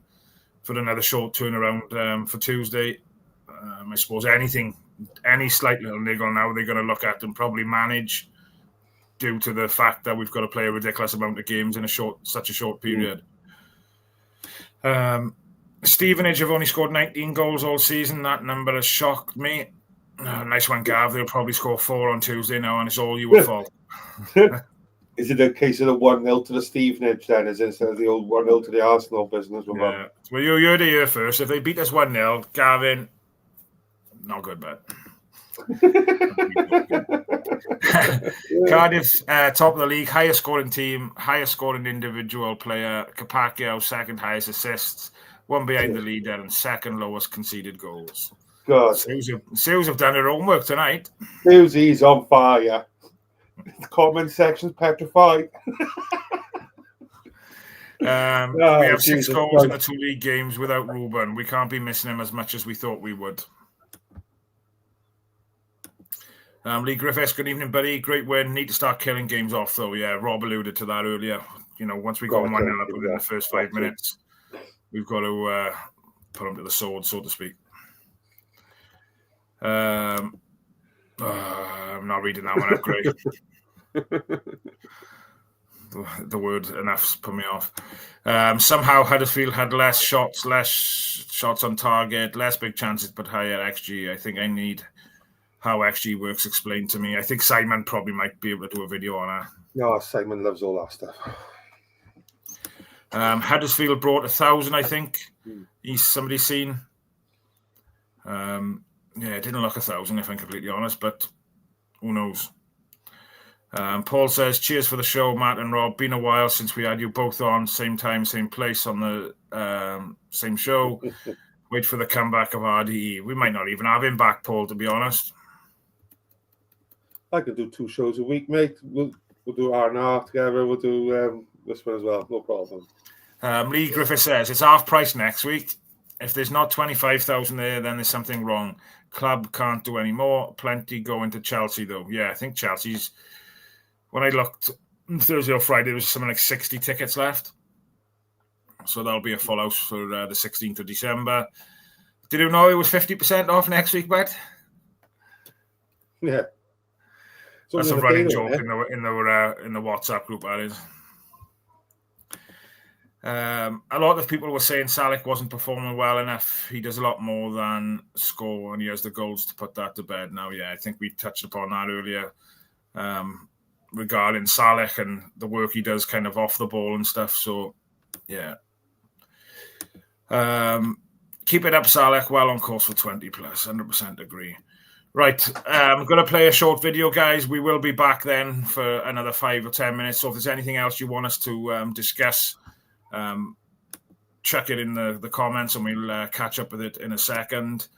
S1: for another short turnaround for Tuesday. I suppose any slight little niggle now they're going to look at and probably manage, due to the fact that we've got to play a ridiculous amount of games in such a short period. Stevenage have only scored 19 goals all season. That number has shocked me. Nice one, Gav. They'll probably score 4 on Tuesday now, and it's all your fault.
S2: Is it a case of the 1-0 to the Stevenage then? Is it instead of the old 1-0 to the Arsenal business?
S1: Yeah. Well, you heard it here first. If they beat us 1-0, Gavin, not good, but. Cardiff's top of the league, highest scoring team, highest scoring individual player. Capaccio, second highest assists, one behind the leader, and second lowest conceded goals.
S2: God,
S1: Seals have done their homework tonight.
S2: Sealsy's on fire. The comment section's petrified.
S1: We have 6 goals in the 2 league games without Ruben. We can't be missing him as much as we thought we would. Lee Griffiths, good evening, buddy. Great win. Need to start killing games off, though. Yeah, Rob alluded to that earlier. Once we go 1-0 up within the first 5 minutes, we've got to put them to the sword, so to speak. I'm not reading that one out great. The word enough's put me off. Somehow Huddersfield had less shots on target, less big chances, but higher XG. I think I need how XG works explained to me. I think Simon probably might be able to do a video on that.
S2: No, Simon loves all that stuff.
S1: Huddersfield brought 1,000, I think. Somebody's seen. Yeah, it didn't look 1,000, if I'm completely honest, but who knows? Paul says, cheers for the show, Matt and Rob. Been a while since we had you both on, same time, same place on the same show. Wait for the comeback of RDE. We might not even have him back, Paul, to be honest.
S2: I could do 2 shows a week, mate. We'll do R&R together. We'll do this one as well. No problem.
S1: Lee Griffith says, it's half price next week. If there's not 25,000 there, then there's something wrong. Club can't do any more. Plenty going to Chelsea, though. Yeah, I think Chelsea's... When I looked Thursday or Friday, there was something like 60 tickets left. So that'll be a full house for the 16th of December. Did you know it was 50% off next week, Matt?
S2: Yeah.
S1: That's a running joke in the WhatsApp group, that is. A lot of people were saying Salech wasn't performing well enough. He does a lot more than score, and he has the goals to put that to bed now. Yeah, I think we touched upon that earlier regarding Salech and the work he does kind of off the ball and stuff. So, yeah. Keep it up, Salech. Well on course for 20 plus. 100% agree. Right. I'm going to play a short video, guys. We will be back then for another 5 or 10 minutes. So if there's anything else you want us to discuss, chuck it in the comments and we'll catch up with it in a second.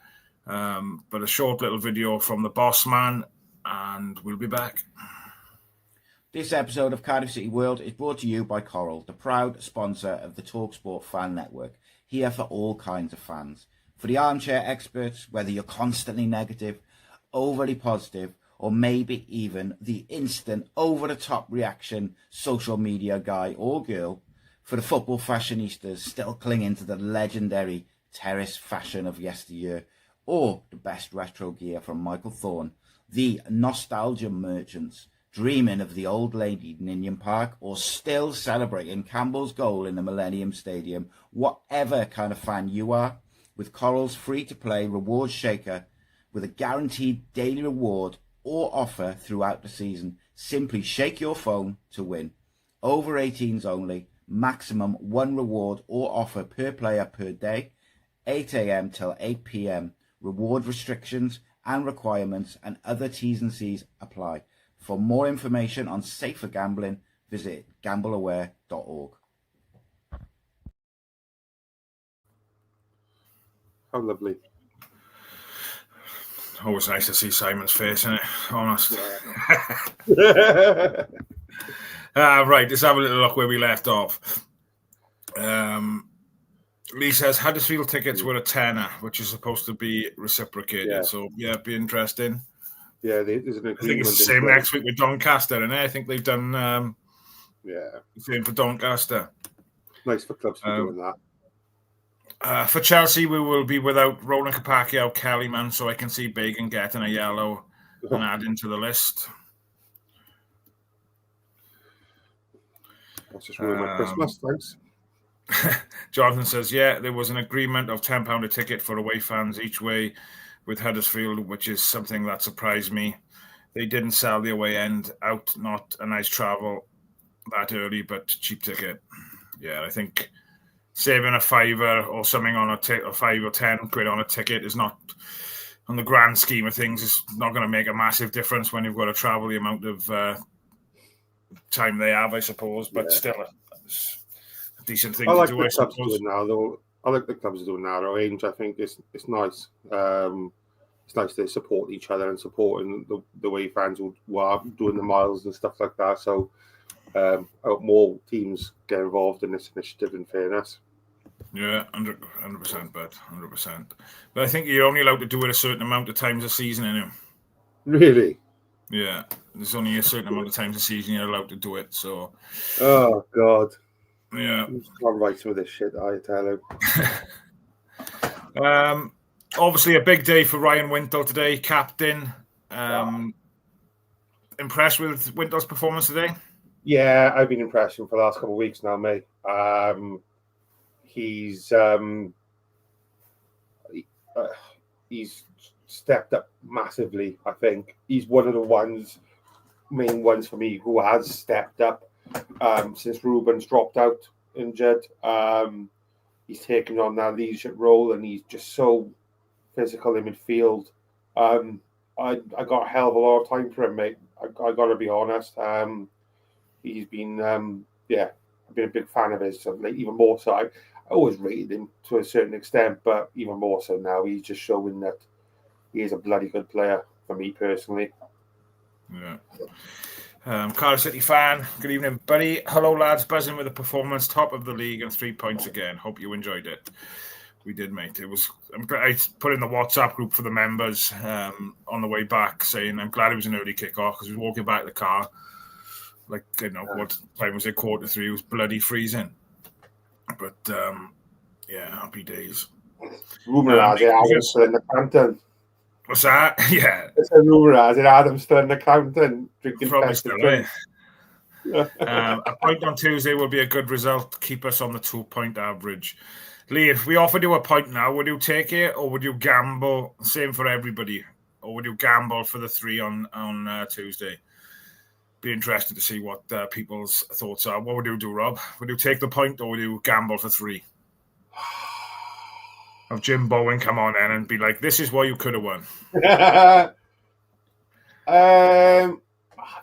S1: But a short little video from the boss man, and we'll be back.
S3: This episode of Cardiff City World is brought to you by Coral, the proud sponsor of the TalkSport Fan Network, here for all kinds of fans. For the armchair experts, whether you're constantly negative, overly positive, or maybe even the instant over-the-top reaction social media guy or girl. For the football fashionistas still clinging to the legendary terrace fashion of yesteryear, or the best retro gear from Michael Thorne, the nostalgia merchants dreaming of the old lady Ninian Park, or still celebrating Campbell's goal in the Millennium Stadium. Whatever kind of fan you are, with Coral's free-to-play reward shaker with a guaranteed daily reward or offer throughout the season, simply shake your phone to win. Over 18s only. Maximum 1 reward or offer per player per day. 8 a.m. till 8 p.m. Reward restrictions and requirements and other T's and C's apply. For more information on safer gambling, visit gambleaware.org.
S2: How lovely.
S1: Always nice to see Simon's face, isn't it? Honest.
S2: Yeah.
S1: Right, let's have a little look where we left off. Lee says Huddersfield tickets were a tenner, which is supposed to be reciprocated. Yeah. So, yeah, it'd be interesting.
S2: Yeah, there's an agreement.
S1: I think it's the same next week with Doncaster, and I think they've done
S2: the
S1: same for Doncaster.
S2: Nice for clubs for doing that.
S1: For Chelsea, we will be without Roland Kapacchio, Kellyman, so I can see Bagan getting a yellow and adding to the list.
S2: That's just ruined my Christmas, thanks.
S1: Jonathan says, yeah, there was an agreement of £10 a ticket for away fans each way with Huddersfield, which is something that surprised me. They didn't sell the away end out, not a nice travel that early, but cheap ticket. Yeah, I think saving a fiver or something on a 5 or 10 quid on a ticket is not, on the grand scheme of things, it's not going to make a massive difference when you've got to travel the amount of time they have, I suppose, but still a decent thing to do, I suppose.
S2: I like the clubs doing narrow range. I think it's nice. It's nice to support each other and supporting the way fans who are doing the miles and stuff like that. So I hope more teams get involved in this initiative, in fairness.
S1: Yeah, 100%, but 100%. But I think you're only allowed to do it a certain amount of times a season, anyway.
S2: Really?
S1: Yeah, there's only a certain amount of times a season you're allowed to do it. So.
S2: Oh God.
S1: Yeah.
S2: I'm right with this shit, I tell
S1: him. Obviously, a big day for Ryan Wintle today, captain. Impressed with Wintle's performance today?
S2: Yeah, I've been impressed with him for the last couple of weeks now, mate. He's stepped up massively. I think he's one of the main ones for me who has stepped up since Ruben's dropped out injured. He's taken on that leadership role, and he's just so physical in midfield. I got a hell of a lot of time for him, mate. I got to be honest. He's been, I've been a big fan of his. So, like, even more so, I always rated him to a certain extent, but even more so now, he's just showing that he is a bloody good player for me personally.
S1: Yeah. Cardiff City fan, good evening, buddy. Hello, lads. Buzzing with the performance, top of the league and 3 points again. Hope you enjoyed it. We did, mate. I put in the WhatsApp group for the members on the way back, saying I'm glad it was an early kickoff because we were walking back to the car. Like, what time was it? 2:45. It was bloody freezing. But happy days.
S2: Rumour has it Adam's still in the Crampton.
S1: What's that? Yeah.
S2: It's a rumour has it Adam's still in the Crampton drinking festive
S1: drinks. A point on Tuesday will be a good result. Keep us on the 2-point average. Lee, if we offered you a point now, would you take it or would you gamble? Same for everybody. Or would you gamble for the 3 on Tuesday? Be interested to see what people's thoughts are. What would you do, Rob? Would you take the point or would you gamble for 3? Have Jim Bowen come on in and be like, this is what you could have won.
S2: I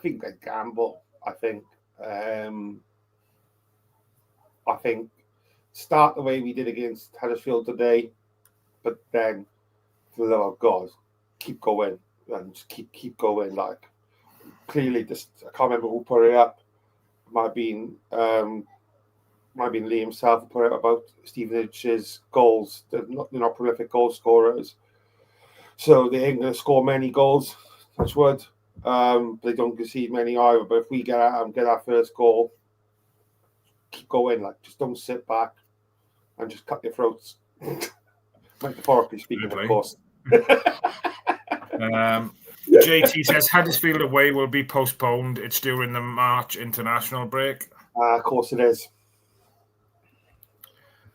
S2: think I'd gamble. I think start the way we did against Huddersfield today, but then, for the love of God, keep going and just keep going. Like, clearly, I can't remember who put it up. It might have been Lee himself who put it up about Stevenage's goals. They're not prolific goal scorers, so they ain't going to score many goals. Touch wood. They don't concede many either. But if we get our first goal, keep going. Like, just don't sit back and just cut your throats. Metaphorically speaking, of course.
S1: JT says Huddersfield away will be postponed. It's during the March international break.
S2: Of course it is.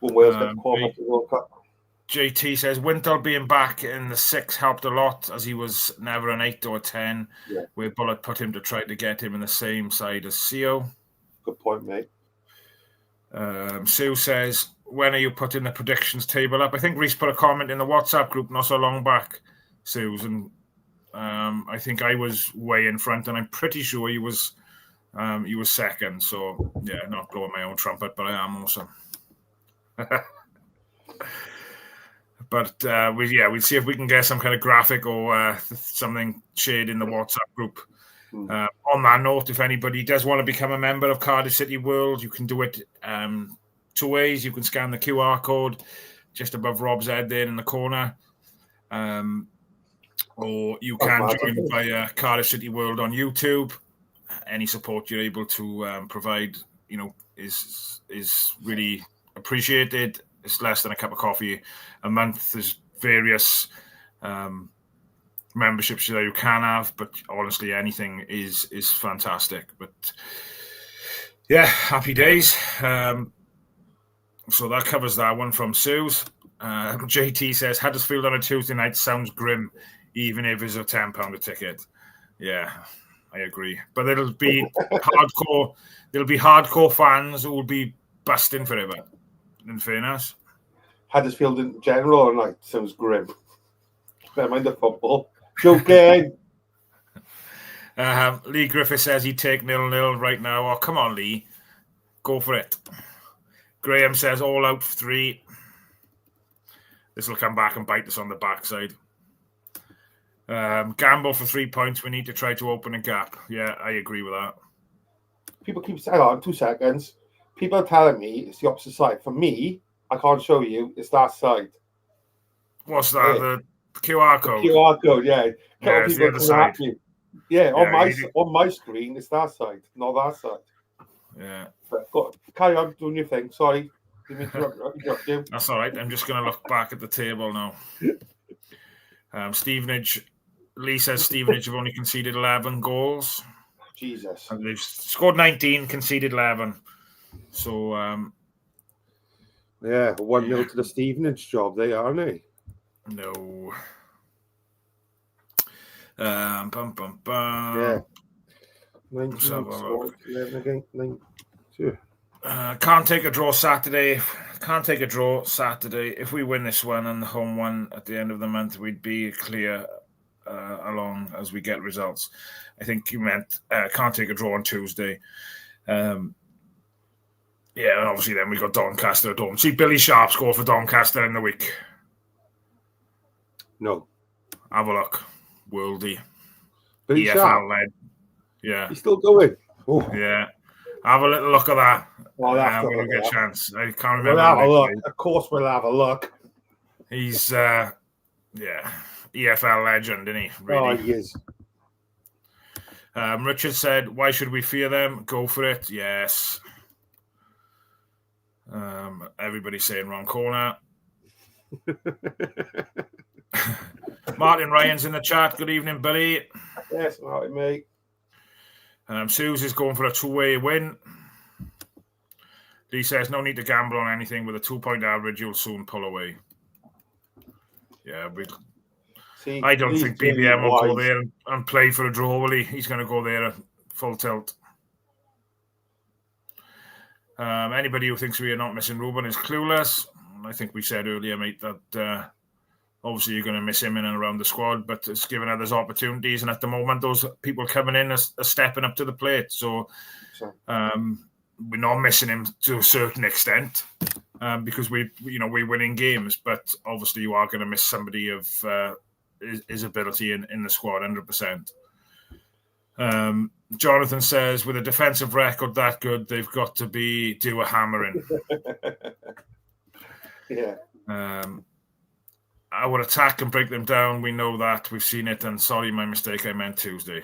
S2: When Wales get the World Cup.
S1: JT says Wintle being back in the 6 helped a lot, as he was never an 8 or a 10, where Bullet put him to try to get him in the same side as CO.
S2: Good point, mate.
S1: Sue says, when are you putting the predictions table up? I think Reese put a comment in the WhatsApp group not so long back, Susan. I think I was way in front, and I'm pretty sure he was second. So yeah, not blowing my own trumpet, but I am also. But we'll see if we can get some kind of graphic or something shared in the WhatsApp group. On that note, if anybody does want to become a member of Cardiff City World, you can do it two ways. You can scan the QR code just above Rob's head there in the corner, or you can join via Cardiff City World on YouTube. Any support you're able to provide, is really appreciated. It's less than a cup of coffee a month. There's various memberships that you can have, but honestly, anything is fantastic. But yeah, happy days. So that covers that one from Sue's. JT says Huddersfield on a Tuesday night sounds grim, even if it's a £10 a ticket. Yeah, I agree. But it'll be hardcore. There'll be hardcore fans who will be busting for it. In fairness,
S2: Huddersfield in general night sounds grim. Never mind the football. Joking.
S1: Lee Griffith says he'd take 0-0 right now. Oh, come on, Lee. Go for it. Graham says all out 3. This will come back and bite us on the backside. Gamble for 3 points. We need to try to open a gap. Yeah, I agree with that.
S2: People keep saying, hang on, 2 seconds. People are telling me it's the opposite side. For me, I can't show you. It's that side.
S1: What's that? The QR code?
S2: The QR code, yeah.
S1: It's the other side.
S2: Yeah, on my screen, it's that side, not that side.
S1: Yeah.
S2: But carry on doing your thing. Sorry. Didn't interrupt you.
S1: That's all right. I'm just going to look back at the table now. Stevenage. Lee says Stevenage have only conceded 11 goals.
S2: Jesus.
S1: And they've scored 19, conceded 11. So,
S2: yeah, 1-0 to the Stevenage job, they are, aren't they?
S1: No.
S2: Yeah. 19 scored, 11 again. 9-2.
S1: Can't take a draw Saturday. If we win this one and the home one at the end of the month, we'd be clear along as we get results. I think you meant can't take a draw on Tuesday. Yeah, and obviously then we got Doncaster at home. See Billy Sharp score for Doncaster in the week.
S2: No.
S1: Have a look. Worldy.
S2: Billy Sharp?
S1: led. Yeah.
S2: He's still going. Oh.
S1: Yeah. Have a little look at that.
S2: Well,
S1: when we get a chance. I can't remember.
S2: We'll have a look. Of course we'll have a look.
S1: He's, EFL legend, isn't he? Really?
S2: Oh, he is.
S1: Richard said, why should we fear them? Go for it. Yes. Everybody's saying wrong corner. Martin Ryan's in the chat. Good evening, Billy.
S2: Yes, Martin, mate.
S1: Suze is going for a 2-way win. Lee says, no need to gamble on anything. With a 2-point average, you'll soon pull away. Yeah, I don't think BBM will go there and play for a draw, will he? He's going to go there at full tilt. Anybody who thinks we are not missing Ruben is clueless. I think we said earlier, mate, that obviously you're going to miss him in and around the squad, but it's giving others opportunities. And at the moment, those people coming in are stepping up to the plate. So we're not missing him to a certain extent because we're winning games. But obviously, you are going to miss somebody of his ability in the squad, 100%. Jonathan says, with a defensive record that good, they've got to do a hammering.
S2: Yeah.
S1: I would attack and break them down. We know that. We've seen it. And sorry, my mistake. I meant Tuesday.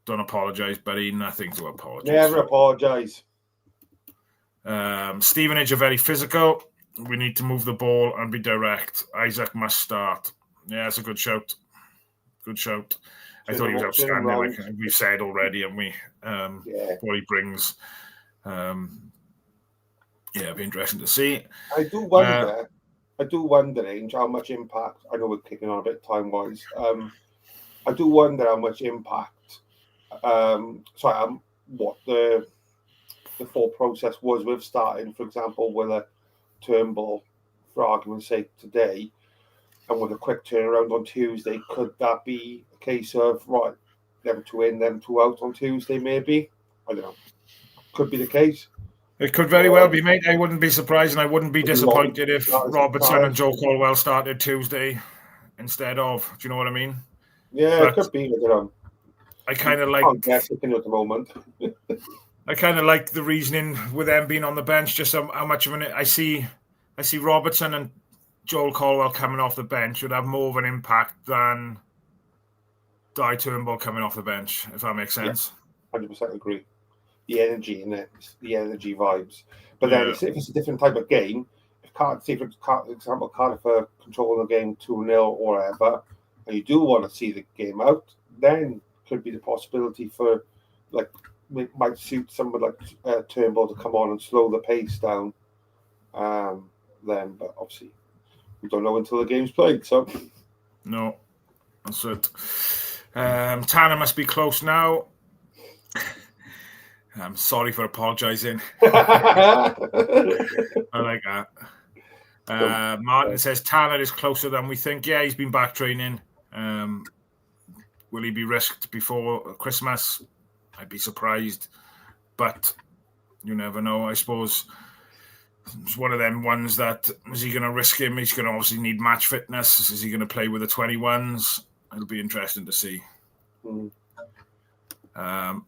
S1: Don't apologise, buddy. Nothing to apologise.
S2: Never apologise.
S1: Stevenage are very physical. We need to move the ball and be direct. Isaac must start. Yeah, it's a good shout. Good shout. I thought he was outstanding, like we said already, and what he brings. It'll be interesting to see.
S2: I do wonder, Ange, how much impact. I know we're kicking on a bit time-wise. I do wonder how much impact. What the the thought process was with starting, for example, with a Turnbull, for argument's sake, today, and with a quick turnaround on Tuesday, could that be a case of, right, them two in, them two out on Tuesday, maybe? I don't know. Could be the case.
S1: It could very well be, mate. I wouldn't be surprised, and I wouldn't be disappointed if Robertson and Joe Caldwell started Tuesday instead of. Do you know what I mean?
S2: Yeah, but it could be.
S1: I kind of like.
S2: I'm guessing at the moment.
S1: I kind of like the reasoning with them being on the bench. Just how much of an I see Robertson and Joel Caldwell coming off the bench would have more of an impact than Di Turnbull coming off the bench, if that makes sense.
S2: 100% agree. The energy in it, the energy vibes. But then if it's a different type of game, if say for example Cardiff are controlling the game 2-0 or whatever, and you do want to see the game out, then could be the possibility for might suit someone like Turnbull to come on and slow the pace down. Then, but obviously we don't know until the game's played. So
S1: no, that's it. Tanner must be close now. I'm sorry for apologising. I like that. Martin says Tanner is closer than we think. Yeah, he's been back training. Will he be risked before Christmas? I'd be surprised, but you never know. I suppose it's one of them ones that, is he going to risk him? He's going to obviously need match fitness. Is he going to play with the 21s? It'll be interesting to see.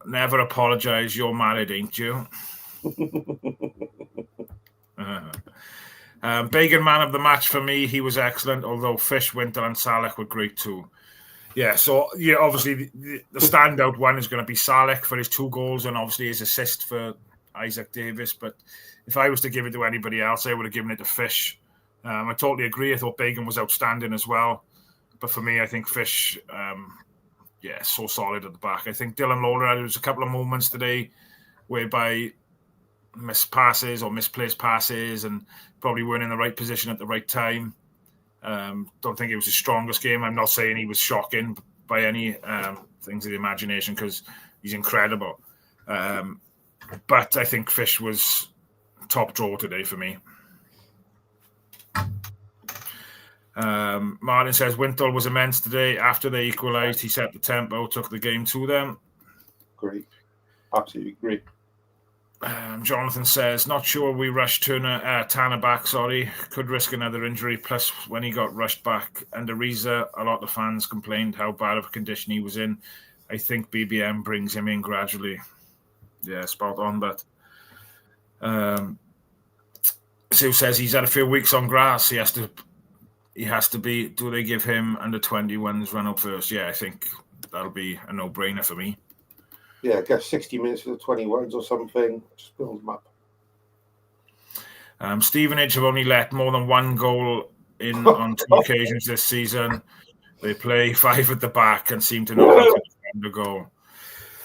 S1: Never apologise. You're married, ain't you? Bagan man of the match for me. He was excellent, although Fish, Winter and Salech were great too. Yeah, so obviously the standout one is going to be Salech for his 2 goals and obviously his assist for Isaac Davis. But if I was to give it to anybody else, I would have given it to Fish. I totally agree. I thought Bagan was outstanding as well. But for me, I think Fish, so solid at the back. I think Dylan Lawler, there was a couple of moments today whereby missed passes or misplaced passes and probably weren't in the right position at the right time. Don't think it was his strongest game. I'm not saying he was shocking by any things of the imagination because he's incredible. But I think Fish was top draw today for me. Martin says Wintle was immense today. After they equalised, he set the tempo, took the game to them.
S2: Great. Absolutely agree.
S1: Jonathan says, not sure we rushed Tanner back, could risk another injury. Plus, when he got rushed back under Reza, a lot of fans complained how bad of a condition he was in. I think BBM brings him in gradually. Yeah, spot on. But Sue says he's had a few weeks on grass. He has to be. Do they give him under 21s run up first? Yeah, I think that'll be a no-brainer for me.
S2: Yeah, get 60 minutes for the 21s or something. Just build them up.
S1: Stevenage have only let more than 1 goal in on 2 occasions this season. They play 5 at the back and seem to know how to defend a goal.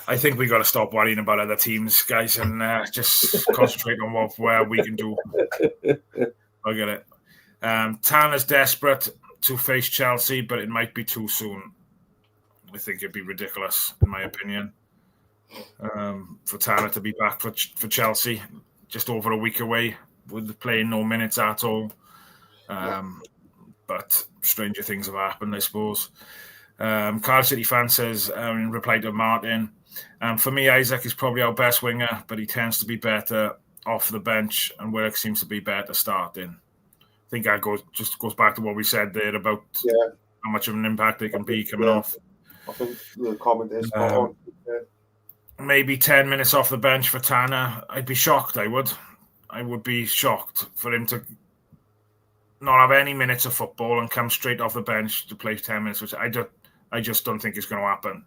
S1: I think we got to stop worrying about other teams, guys, and just concentrate on where we can do. I get it. Tanner's desperate to face Chelsea, but it might be too soon. I think it'd be ridiculous, in my opinion, for Tanner to be back for Chelsea just over a week away with playing no minutes at all. But stranger things have happened, I suppose. Cardiff City fan says, in reply to Martin, for me, Isaac is probably our best winger, but he tends to be better off the bench, and Willock seems to be better starting. I think that goes back to what we said there about how much of an impact they can be coming off.
S2: I think the comment is spot on.
S1: Maybe 10 minutes off the bench for Tanner. I'd be shocked, I would be shocked for him to not have any minutes of football and come straight off the bench to play 10 minutes, which I just don't think is going to happen.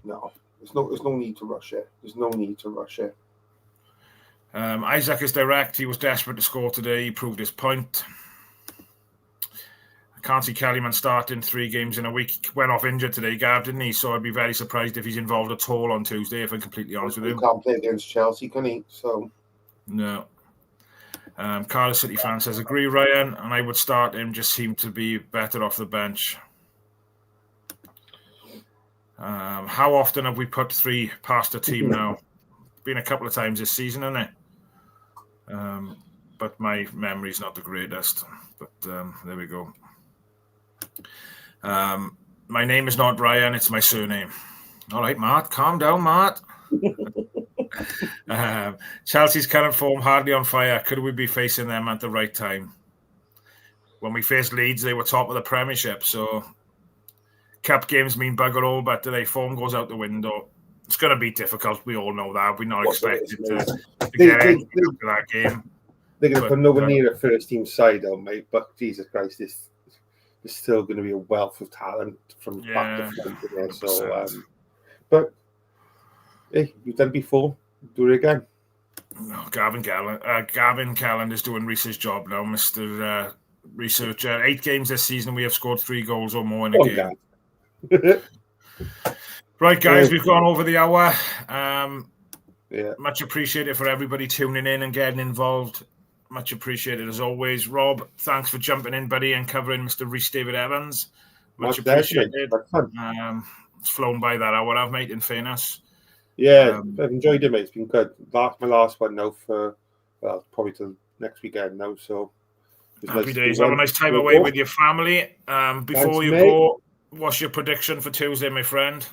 S2: No, there's no need to rush it. There's no need to rush it.
S1: Isaac is direct. He was desperate to score today. He proved his point. I can't see Kellyman starting 3 games in a week. He went off injured today, Gav, didn't he? So I'd be very surprised if he's involved at all on Tuesday, if I'm completely honest with you.
S2: He can't play against Chelsea, can he? So
S1: no. Cardiff City fan says, agree, Ryan, and I would start him, just seemed to be better off the bench. How often have we put 3 past a team now? been a couple of times this season, hasn't it? But my memory's not the greatest. But there we go. My name is not Ryan, it's my surname. All right, Matt, calm down, Matt. Chelsea's current form hardly on fire. Could we be facing them at the right time? When we faced Leeds, they were top of the Premiership, so cup games mean bugger all, but today form goes out the window. It's going to be difficult. We all know that. We're not expected to get anything out of that game.
S2: They're going to put nowhere near a first-team side, though, mate. But Jesus Christ, there's still going to be a wealth of talent from back to front there. So, but hey, you've done it before. Do it again.
S1: No, Gavin Callan is doing Reese's job now, Mr. Researcher. 8 games this season, we have scored 3 goals or more in a game. Right, guys, we've gone over the hour. Much appreciated for everybody tuning in and getting involved. Much appreciated as always. Rob, thanks for jumping in, buddy, and covering Mr. Rhys David Evans. Much appreciated. It's flown by that hour, I've made, in fairness.
S2: Yeah, I've enjoyed it, mate. It's been good. My last one now for, probably till next weekend now. So
S1: happy days. Have a nice time away with your family. Before you go, what's your prediction for Tuesday, my friend?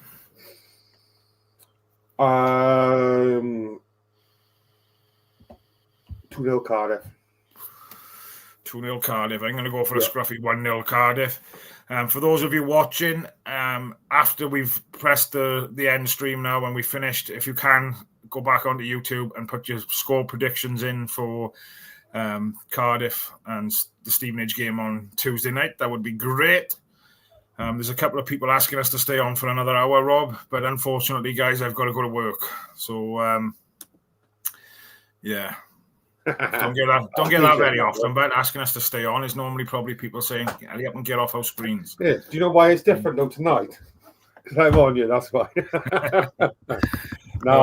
S2: 2-0 Cardiff.
S1: 2-0 Cardiff. I'm going to go for a scruffy 1-0 Cardiff. For those of you watching, after we've pressed the end stream now, when we finished, if you can, go back onto YouTube and put your score predictions in for Cardiff and the Stevenage game on Tuesday night. That would be great. There's a couple of people asking us to stay on for another hour, Rob, but unfortunately, guys, I've got to go to work. So, yeah. Don't get that very often, but asking us to stay on is normally probably people saying, hurry up and get off our screens.
S2: Yeah. Do you know why it's different though tonight? Because I'm on you, that's why. I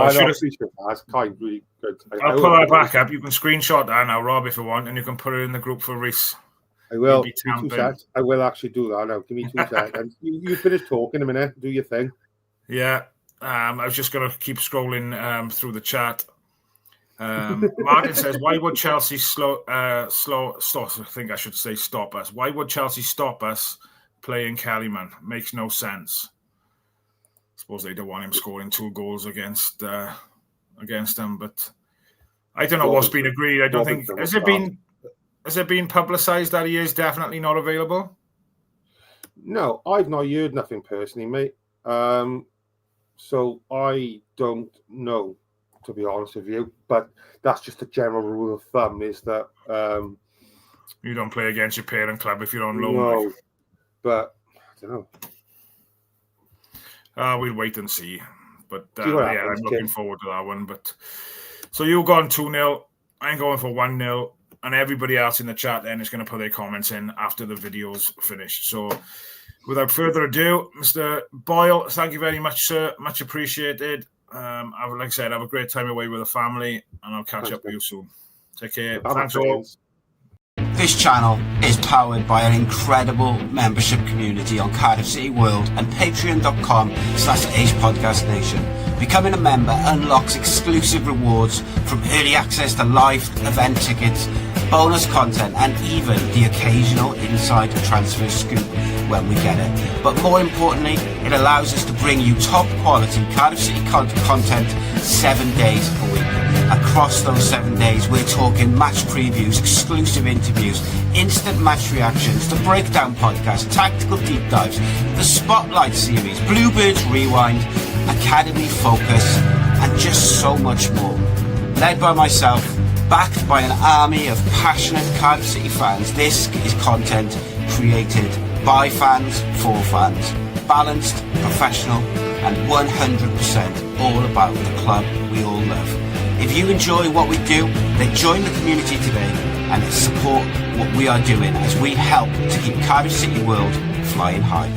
S2: appreciate that. That's kind, really good.
S1: I'll pull that back up. You can screenshot that now, Rob, if you want, and you can put it in the group for Rhys.
S2: I will. I will actually do that now. Give me 2 seconds. You finish talking a minute. Do your thing.
S1: Yeah. I was just going to keep scrolling through the chat. Martin says, why would Chelsea stop us? Why would Chelsea stop us playing Kellyman? Makes no sense. I suppose they don't want him scoring 2 goals against them, but I don't know what's been agreed. I don't think has it been publicised that he is definitely not available?
S2: No, I've not heard nothing personally, mate. So I don't know, to be honest with you, but that's just a general rule of thumb, is that
S1: you don't play against your parent club if you're on loan.
S2: No, but I don't know.
S1: We'll wait and see. But I'm looking forward to that one. But so you've gone 2-0. I'm going for 1-0. And everybody else in the chat then is going to put their comments in after the video's finished. So without further ado, Mr. Boyle, thank you very much, sir. Much appreciated. Like I said, have a great time away with the family, and I'll catch up with you soon. Take care. Thanks all.
S3: This channel is powered by an incredible membership community on Cardiff City World and patreon.com/AcePodcastNation. Becoming a member unlocks exclusive rewards from early access to live event tickets, bonus content, and even the occasional inside transfer scoop when we get it. But more importantly, it allows us to bring you top quality Cardiff City content 7 days a week. Across those 7 days, we're talking match previews, exclusive interviews, instant match reactions, the breakdown podcast, tactical deep dives, the Spotlight series, Bluebirds Rewind, Academy Focus, and just so much more. Led by myself, backed by an army of passionate Cardiff City fans, this is content created by fans, for fans, balanced, professional, and 100% all about the club we all love. If you enjoy what we do, then join the community today and support what we are doing as we help to keep Cardiff City World flying high.